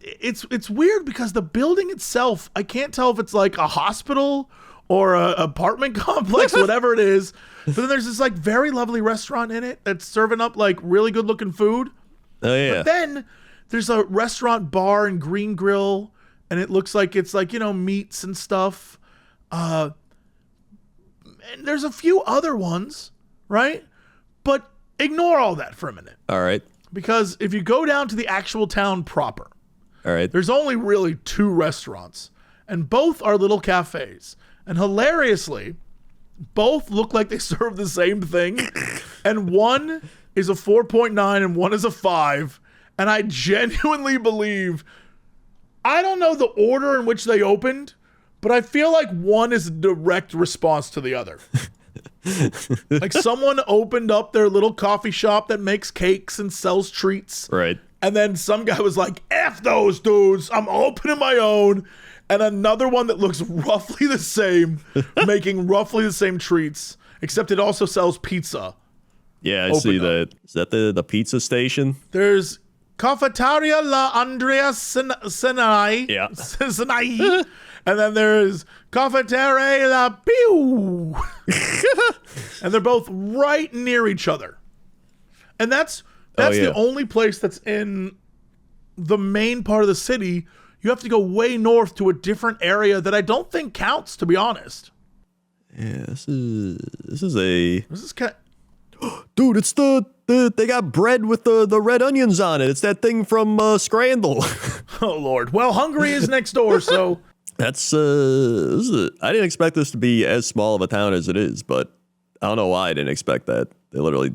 it's weird because the building itself, I can't tell if it's like a hospital or a apartment complex, whatever it is. But then there's this like very lovely restaurant in it that's serving up like really good looking food. Oh yeah. But then there's a restaurant bar and green grill, and it looks like it's like, meats and stuff. And there's a few other ones, right? But ignore all that for a minute. All right. Because if you go down to the actual town proper, All right. there's only really 2 restaurants, and both are little cafes. And hilariously, both look like they serve the same thing. And one is a 4.9 and one is a 5. And I genuinely believe, I don't know the order in which they opened, but I feel like one is a direct response to the other. Like someone opened up their little coffee shop that makes cakes and sells treats. Right. And then some guy was like, F those dudes, I'm opening my own. And another one that looks roughly the same, making roughly the same treats, except it also sells pizza. Yeah, I see that. Is that the pizza station? There's Cafetaria La Andrea Sinai. Yeah. Sinai. And then there's Cafetaria La Pew. And they're both right near each other. And that's the only place that's in the main part of the city. You have to go way north to a different area that I don't think counts, to be honest. Yeah, this is kind dude, it's they got bread with the red onions on it. It's that thing from Scrandal. Oh Lord. Well, Hungary is next door, so That's I didn't expect this to be as small of a town as it is, but I don't know why I didn't expect that. They literally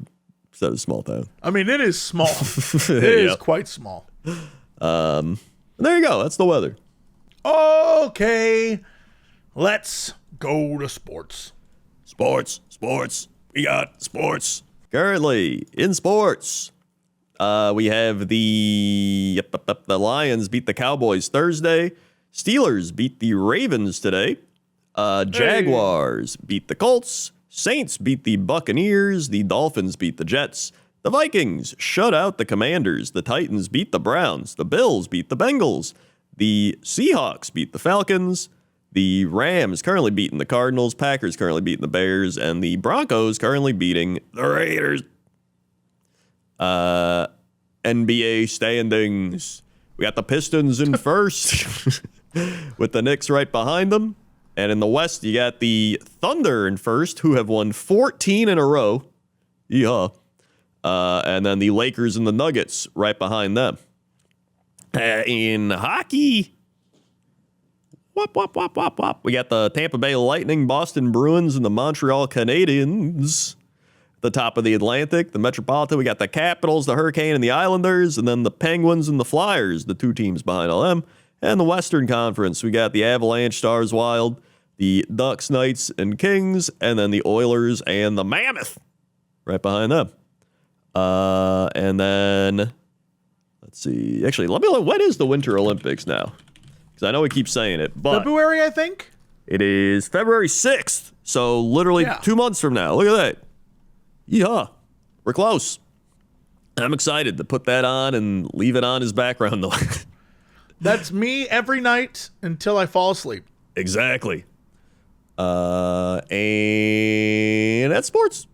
said it was a small town. I mean, it is small. It is quite small. There you go. That's the weather. Okay, let's go to sports. Sports. We got sports. Currently in sports, we have the Lions beat the Cowboys Thursday. Steelers beat the Ravens today. Jaguars beat the Colts. Saints beat the Buccaneers. The Dolphins beat the Jets. The Vikings shut out the Commanders. The Titans beat the Browns. The Bills beat the Bengals. The Seahawks beat the Falcons. The Rams currently beating the Cardinals. Packers currently beating the Bears. And the Broncos currently beating the Raiders. NBA standings. We got the Pistons in first with the Knicks right behind them. And in the West, you got the Thunder in first, who have won 14 in a row. Yeah. And then the Lakers and the Nuggets right behind them. In hockey, wop, wop, wop, wop, wop. We got the Tampa Bay Lightning, Boston Bruins, and the Montreal Canadiens. The top of the Atlantic, the Metropolitan. We got the Capitals, the Hurricane, and the Islanders, and then the Penguins and the Flyers, the 2 teams behind all them. And the Western Conference, we got the Avalanche, Stars, Wild, the Ducks, Knights, and Kings, and then the Oilers and the Mammoth right behind them. And then, let's see. Actually, let me look. When is the Winter Olympics now? Because I know we keep saying it, but February, I think. It is February 6th. So literally 2 months from now. Look at that. Yeah, we're close. I'm excited to put that on and leave it on as background though. That's me every night until I fall asleep. Exactly. And that's sports.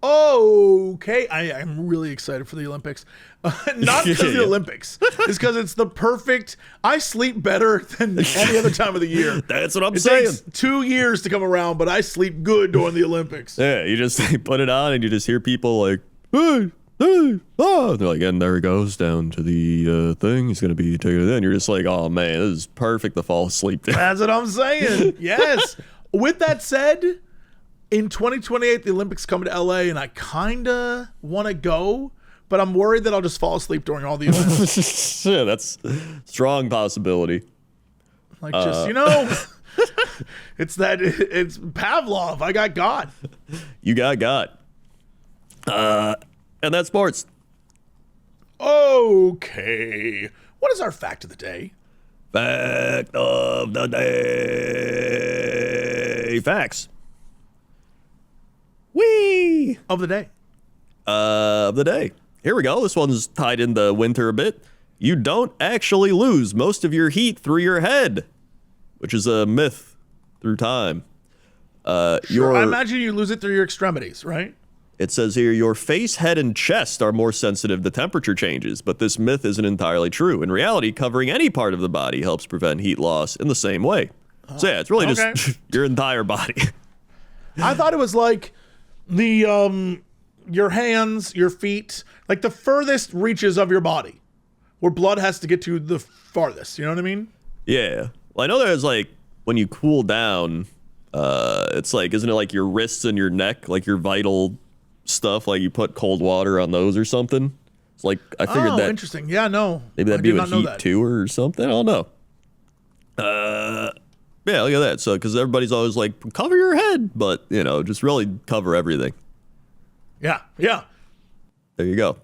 Okay, I'm really excited for the Olympics. Not because of the Olympics. It's because it's the perfect. I sleep better than any other time of the year. That's what I'm It saying. takes 2 years to come around, but I sleep good during the Olympics. Yeah, you just put it on and you just hear people like, hey, hey, ah. They're like, and there he goes down to the thing. He's going to be taking it in. You're just like, oh man, this is perfect to fall asleep to. That's what I'm saying. Yes. With that said, in 2028, the Olympics come to LA, and I kind of want to go, but I'm worried that I'll just fall asleep during all the events. Yeah, that's a strong possibility. Like, just, it's Pavlov. I got God. You got. And that's sports. Okay. What is our fact of the day? Fact of the day. Facts. Whee! Of the day. Of the day. Here we go. This one's tied into winter a bit. You don't actually lose most of your heat through your head, which is a myth through time. Sure, I imagine you lose it through your extremities, right? It says here, your face, head, and chest are more sensitive to temperature changes, but this myth isn't entirely true. In reality, covering any part of the body helps prevent heat loss in the same way. So yeah, it's really just your entire body. I thought it was like the your hands, your feet, like the furthest reaches of your body, where blood has to get to the farthest. You know what I mean? Yeah. Well, I know there's like when you cool down, it's like, isn't it like your wrists and your neck, like your vital stuff, like you put cold water on those or something? It's like I figured that. Interesting. Yeah, no. Maybe that'd be with heat too or something. I don't know. Yeah, look at that. So, because everybody's always like, cover your head, but you know, just really cover everything. Yeah, yeah. There you go.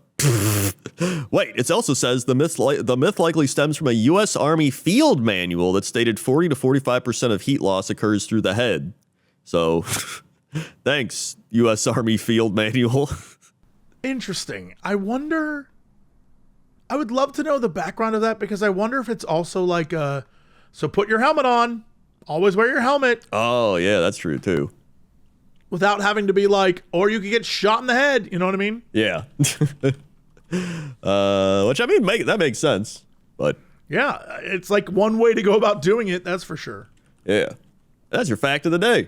Wait, it also says the myth likely stems from a U.S. Army field manual that stated 40 to 45% of heat loss occurs through the head. So, thanks, U.S. Army field manual. Interesting. I wonder. I would love to know the background of that, because I wonder if it's also like so put your helmet on. Always wear your helmet. Oh, yeah, that's true, too. Without having to be like, or you could get shot in the head. You know what I mean? Yeah. Which, I mean, that makes sense. But yeah, it's like one way to go about doing it. That's for sure. Yeah. That's your fact of the day.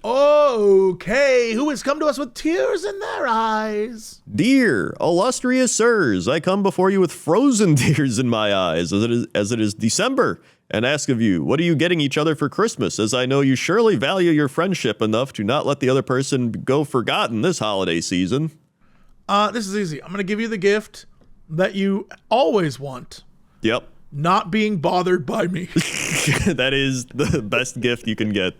Okay, who has come to us with tears in their eyes? Dear illustrious sirs, I come before you with frozen tears in my eyes as it is December, and ask of you, what are you getting each other for Christmas, as I know you surely value your friendship enough to not let the other person go forgotten this holiday season. This is easy. I'm going to give you the gift that you always want. Yep. Not being bothered by me. That is the best gift you can get.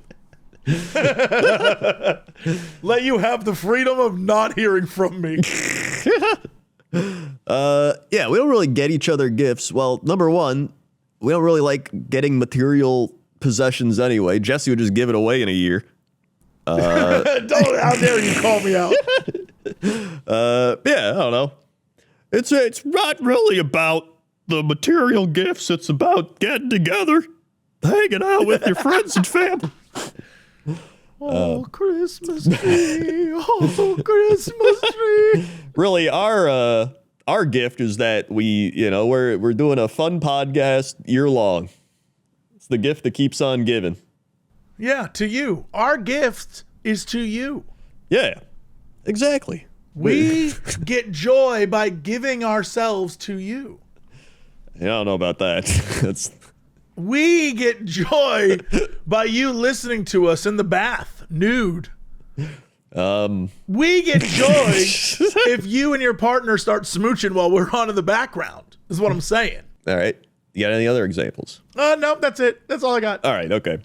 Let you have the freedom of not hearing from me. Yeah, we don't really get each other gifts. Well, number one, we don't really like getting material possessions anyway. Jesse would just give it away in a year. How dare you call me out? Yeah, I don't know. It's not really about the material gifts. It's about getting together, hanging out with your friends and family. Oh, Christmas tree. Oh, Christmas tree. Really, our gift is that we're doing a fun podcast year long. It's the gift that keeps on giving. Yeah, to you. Our gift is to you. Yeah, exactly. We get joy by giving ourselves to you. Yeah, I don't know about that. That's. We get joy by you listening to us in the bath, nude. We get joy if you and your partner start smooching while we're on in the background, is what I'm saying. All right. You got any other examples? No, that's it. That's all I got. All right, okay.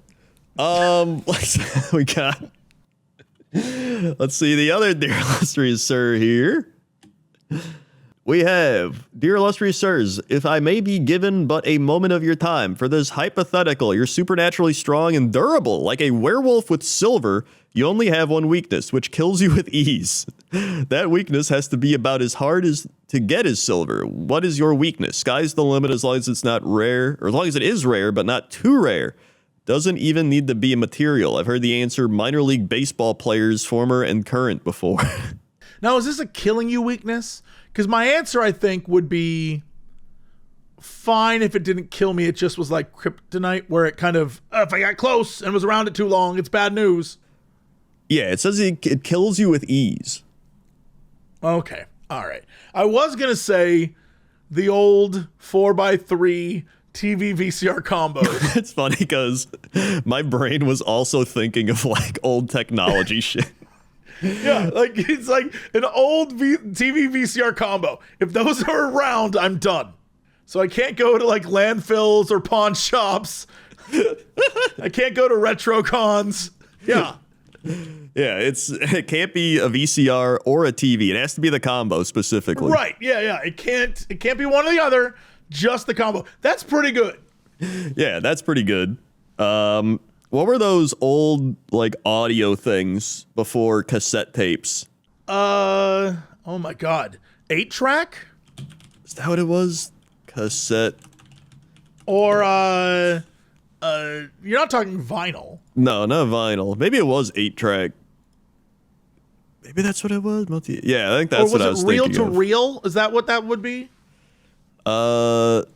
We got. Let's see the other dear illustrious sir here. We have, dear illustrious sirs, if I may be given but a moment of your time for this hypothetical, you're supernaturally strong and durable, like a werewolf with silver. You only have one weakness, which kills you with ease. That weakness has to be about as hard as to get as silver. What is your weakness? Sky's the limit as long as it's not rare, or as long as it is rare, but not too rare. Doesn't even need to be a material. I've heard the answer minor league baseball players, former and current, before. Now, is this a killing you weakness? Because my answer, I think, would be fine if it didn't kill me. It just was like kryptonite, where it kind of, if I got close and was around it too long, it's bad news. Yeah, it says it kills you with ease. Okay, all right. I was going to say the old 4x3 TV VCR combo. It's funny because my brain was also thinking of like old technology shit. Yeah, like it's like an old TV VCR combo. If those are around, I'm done. So I can't go to like landfills or pawn shops. I can't go to retro cons. Yeah. Yeah, it can't be a VCR or a TV. It has to be the combo specifically. Right. Yeah. It can't be one or the other. Just the combo. That's pretty good. Yeah, that's pretty good. What were those old like audio things before cassette tapes? Oh my God. 8-track? Is that what it was? Cassette. Or you're not talking vinyl. No, not vinyl. Maybe it was 8-track. Maybe that's what it was. Yeah, I think that's what I was thinking. Or was it reel to reel? Is that what that would be? Hold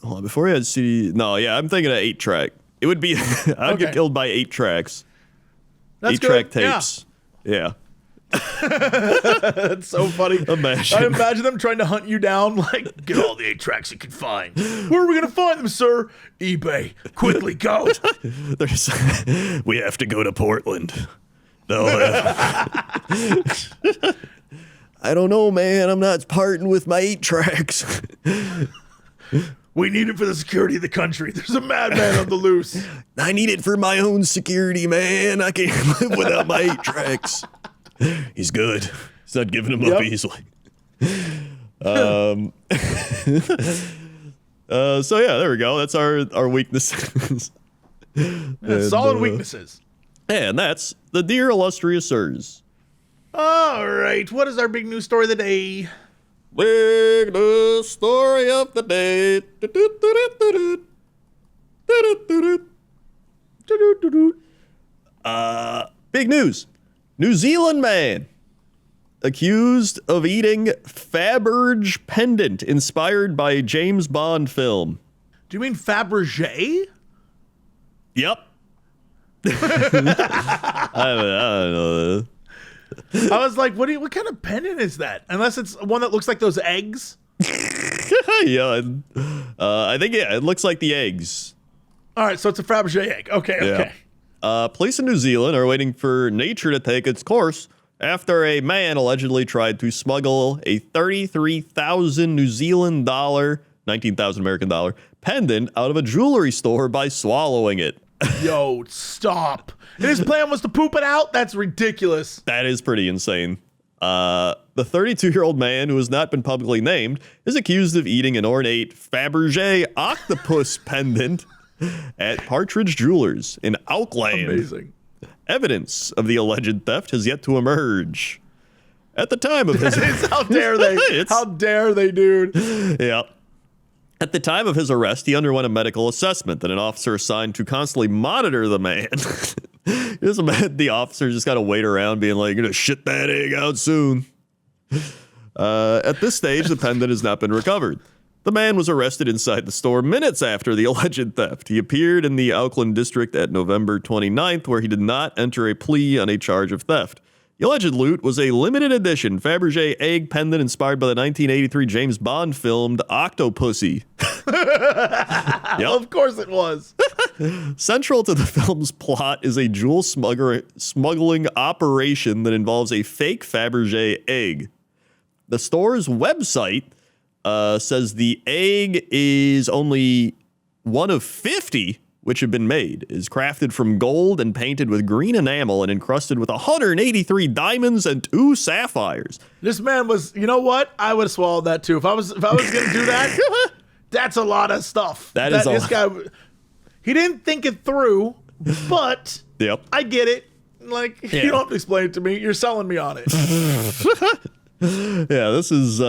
on, before you had CD. No, yeah, I'm thinking of 8-track. It would be. I'd get killed by 8 tracks. That's 8-track good. tapes. Yeah. That's so funny. Imagine. I imagine them trying to hunt you down. Like, get all the 8 tracks you can find. Where are we gonna find them, sir? eBay. Quickly, go. We have to go to Portland. No. I don't know, man. I'm not parting with my 8 tracks. We need it for the security of the country. There's a madman on the loose. I need it for my own security, man. I can't live without my 8 tracks. He's good. He's not giving them up easily. So yeah, there we go. That's our weaknesses. Solid weaknesses. And that's the Dear Illustrious Sirs. All right. What is our big news story of the day? Big news story of the day. Big news. New Zealand man accused of eating Faberge pendant inspired by James Bond film. Do you mean Faberge? Yep. I don't know. I was like, what kind of pendant is that? Unless it's one that looks like those eggs. Yeah. I think, it looks like the eggs. All right, so it's a Faberge egg. Okay. Police in New Zealand are waiting for nature to take its course after a man allegedly tried to smuggle a 33,000 New Zealand dollar, 19,000 American dollar, pendant out of a jewelry store by swallowing it. Yo, stop. And his plan was to poop it out? That's ridiculous. That is pretty insane. The 32-year-old man, who has not been publicly named, is accused of eating an ornate Faberge octopus pendant at Partridge Jewelers in Auckland. Amazing. Evidence of the alleged theft has yet to emerge. At the time of his... How dare they? How dare they, dude? Yeah. At the time of his arrest, he underwent a medical assessment that an officer assigned to constantly monitor the man. The officer just got to wait around being like, you're going to shit that egg out soon. At this stage, the pendant has not been recovered. The man was arrested inside the store minutes after the alleged theft. He appeared in the Auckland district at November 29th, where he did not enter a plea on a charge of theft. The alleged loot was a limited edition Faberge egg pendant inspired by the 1983 James Bond film Octopussy. Yep. Of course it was. Central to the film's plot is a jewel smuggling operation that involves a fake Faberge egg. The store's website says the egg is only one of 50 which have been made, is crafted from gold and painted with green enamel and encrusted with 183 diamonds and 2 sapphires. This man was, you know what? I would have swallowed that too. If I was going to do that, that's a lot of stuff. This guy, he didn't think it through, but yep. I get it. Like, you don't have to explain it to me. You're selling me on it. Yeah, this is,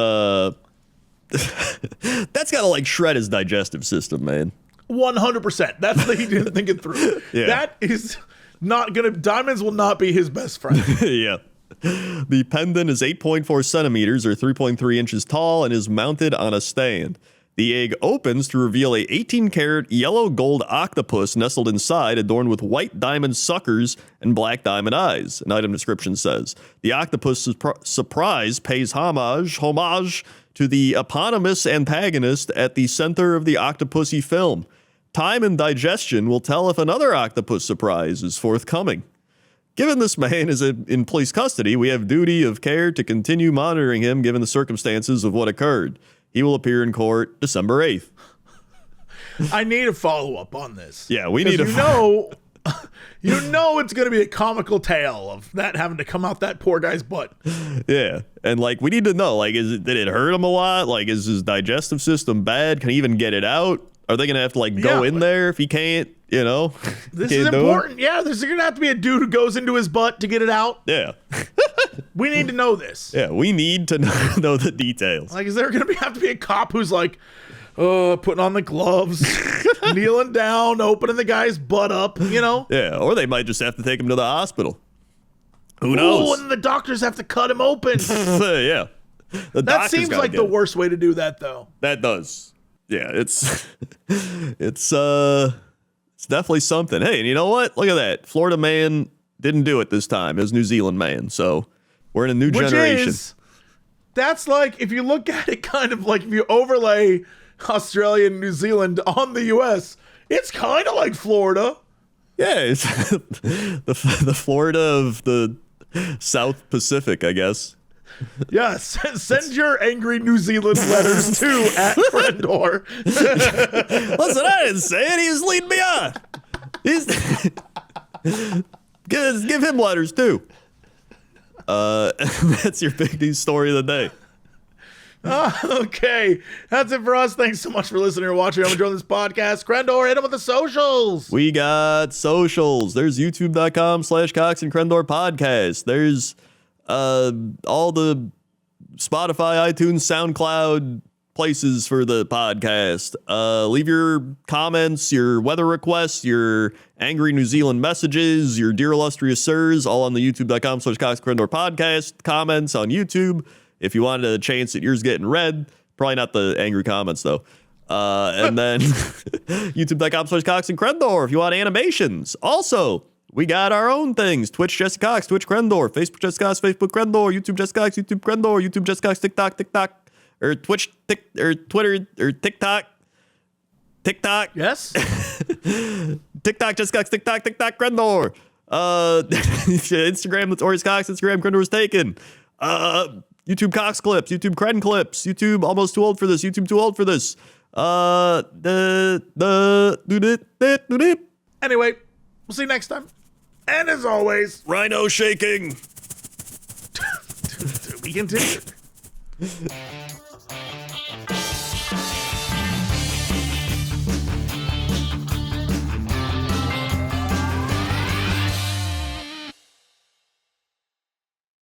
that's gotta like shred his digestive system, man. 100%. That's the he didn't think it through. Yeah. That is not gonna. Diamonds will not be his best friend. Yeah. The pendant is 8.4 centimeters or 3.3 inches tall and is mounted on a stand. The egg opens to reveal a 18-karat yellow gold octopus nestled inside, adorned with white diamond suckers and black diamond eyes. An item description says the octopus surprise pays homage to the eponymous antagonist at the center of the Octopussy film. Time and digestion will tell if another octopus surprise is forthcoming. Given this man is in police custody, we have duty of care to continue monitoring him given the circumstances of what occurred. He will appear in court December 8th. I need a follow-up on this. Yeah, we need you know it's going to be a comical tale of that having to come out that poor guy's butt. Yeah, and like we need to know, like, did it hurt him a lot? Like, is his digestive system bad? Can he even get it out? Are they gonna have to like go in there if he can't? You know, this is important. Yeah, there's gonna have to be a dude who goes into his butt to get it out. Yeah. We need to know this. Yeah, we need to know the details. Like, is there gonna have to be a cop who's like, putting on the gloves, kneeling down, opening the guy's butt up, you know? Yeah, or they might just have to take him to the hospital. Who knows? Oh, and the doctors have to cut him open. Yeah. That seems like the worst way to do that, though. That does. Yeah, it's definitely something. Hey, and you know what? Look at that. Florida man didn't do it this time. It was New Zealand man. So we're in a new generation. That's like, if you look at it kind of like if you overlay Australia and New Zealand on the U.S., it's kind of like Florida. Yeah, it's the Florida of the South Pacific, I guess. Yes, send your angry New Zealand letters to @Crendor. Listen, I didn't say it. He was leading me on. Give him letters too. That's your big news story of the day. Okay, that's it for us. Thanks so much for listening or watching. I'm enjoying this podcast. Crendor, hit him with the socials. We got socials. There's youtube.com/Cox and Crendor podcast. There's all the Spotify, iTunes, SoundCloud places for the podcast. Leave your comments, your weather requests, your angry New Zealand messages, your dear illustrious sirs, all on the youtube.com/Cox and Crendor podcast comments on YouTube. If you wanted a chance at yours getting read, probably not the angry comments though. And then youtube.com/Cox and Crendor if you want animations. Also, we got our own things. Twitch Jesse Cox, Twitch Crendor, Facebook Jesse Cox, Facebook Crendor, YouTube Jesse Cox, YouTube Crendor, YouTube Jesse Cox, TikTok, or Twitch, or Twitter, or TikTok. Yes. TikTok Jesse Cox, TikTok Crendor. Instagram, that's Ori's Cox, Instagram Crendor was taken. YouTube Cox clips, YouTube Cren clips, YouTube almost too old for this, YouTube too old for this. Anyway, we'll see you next time. And as always, Rhino shaking. we continue.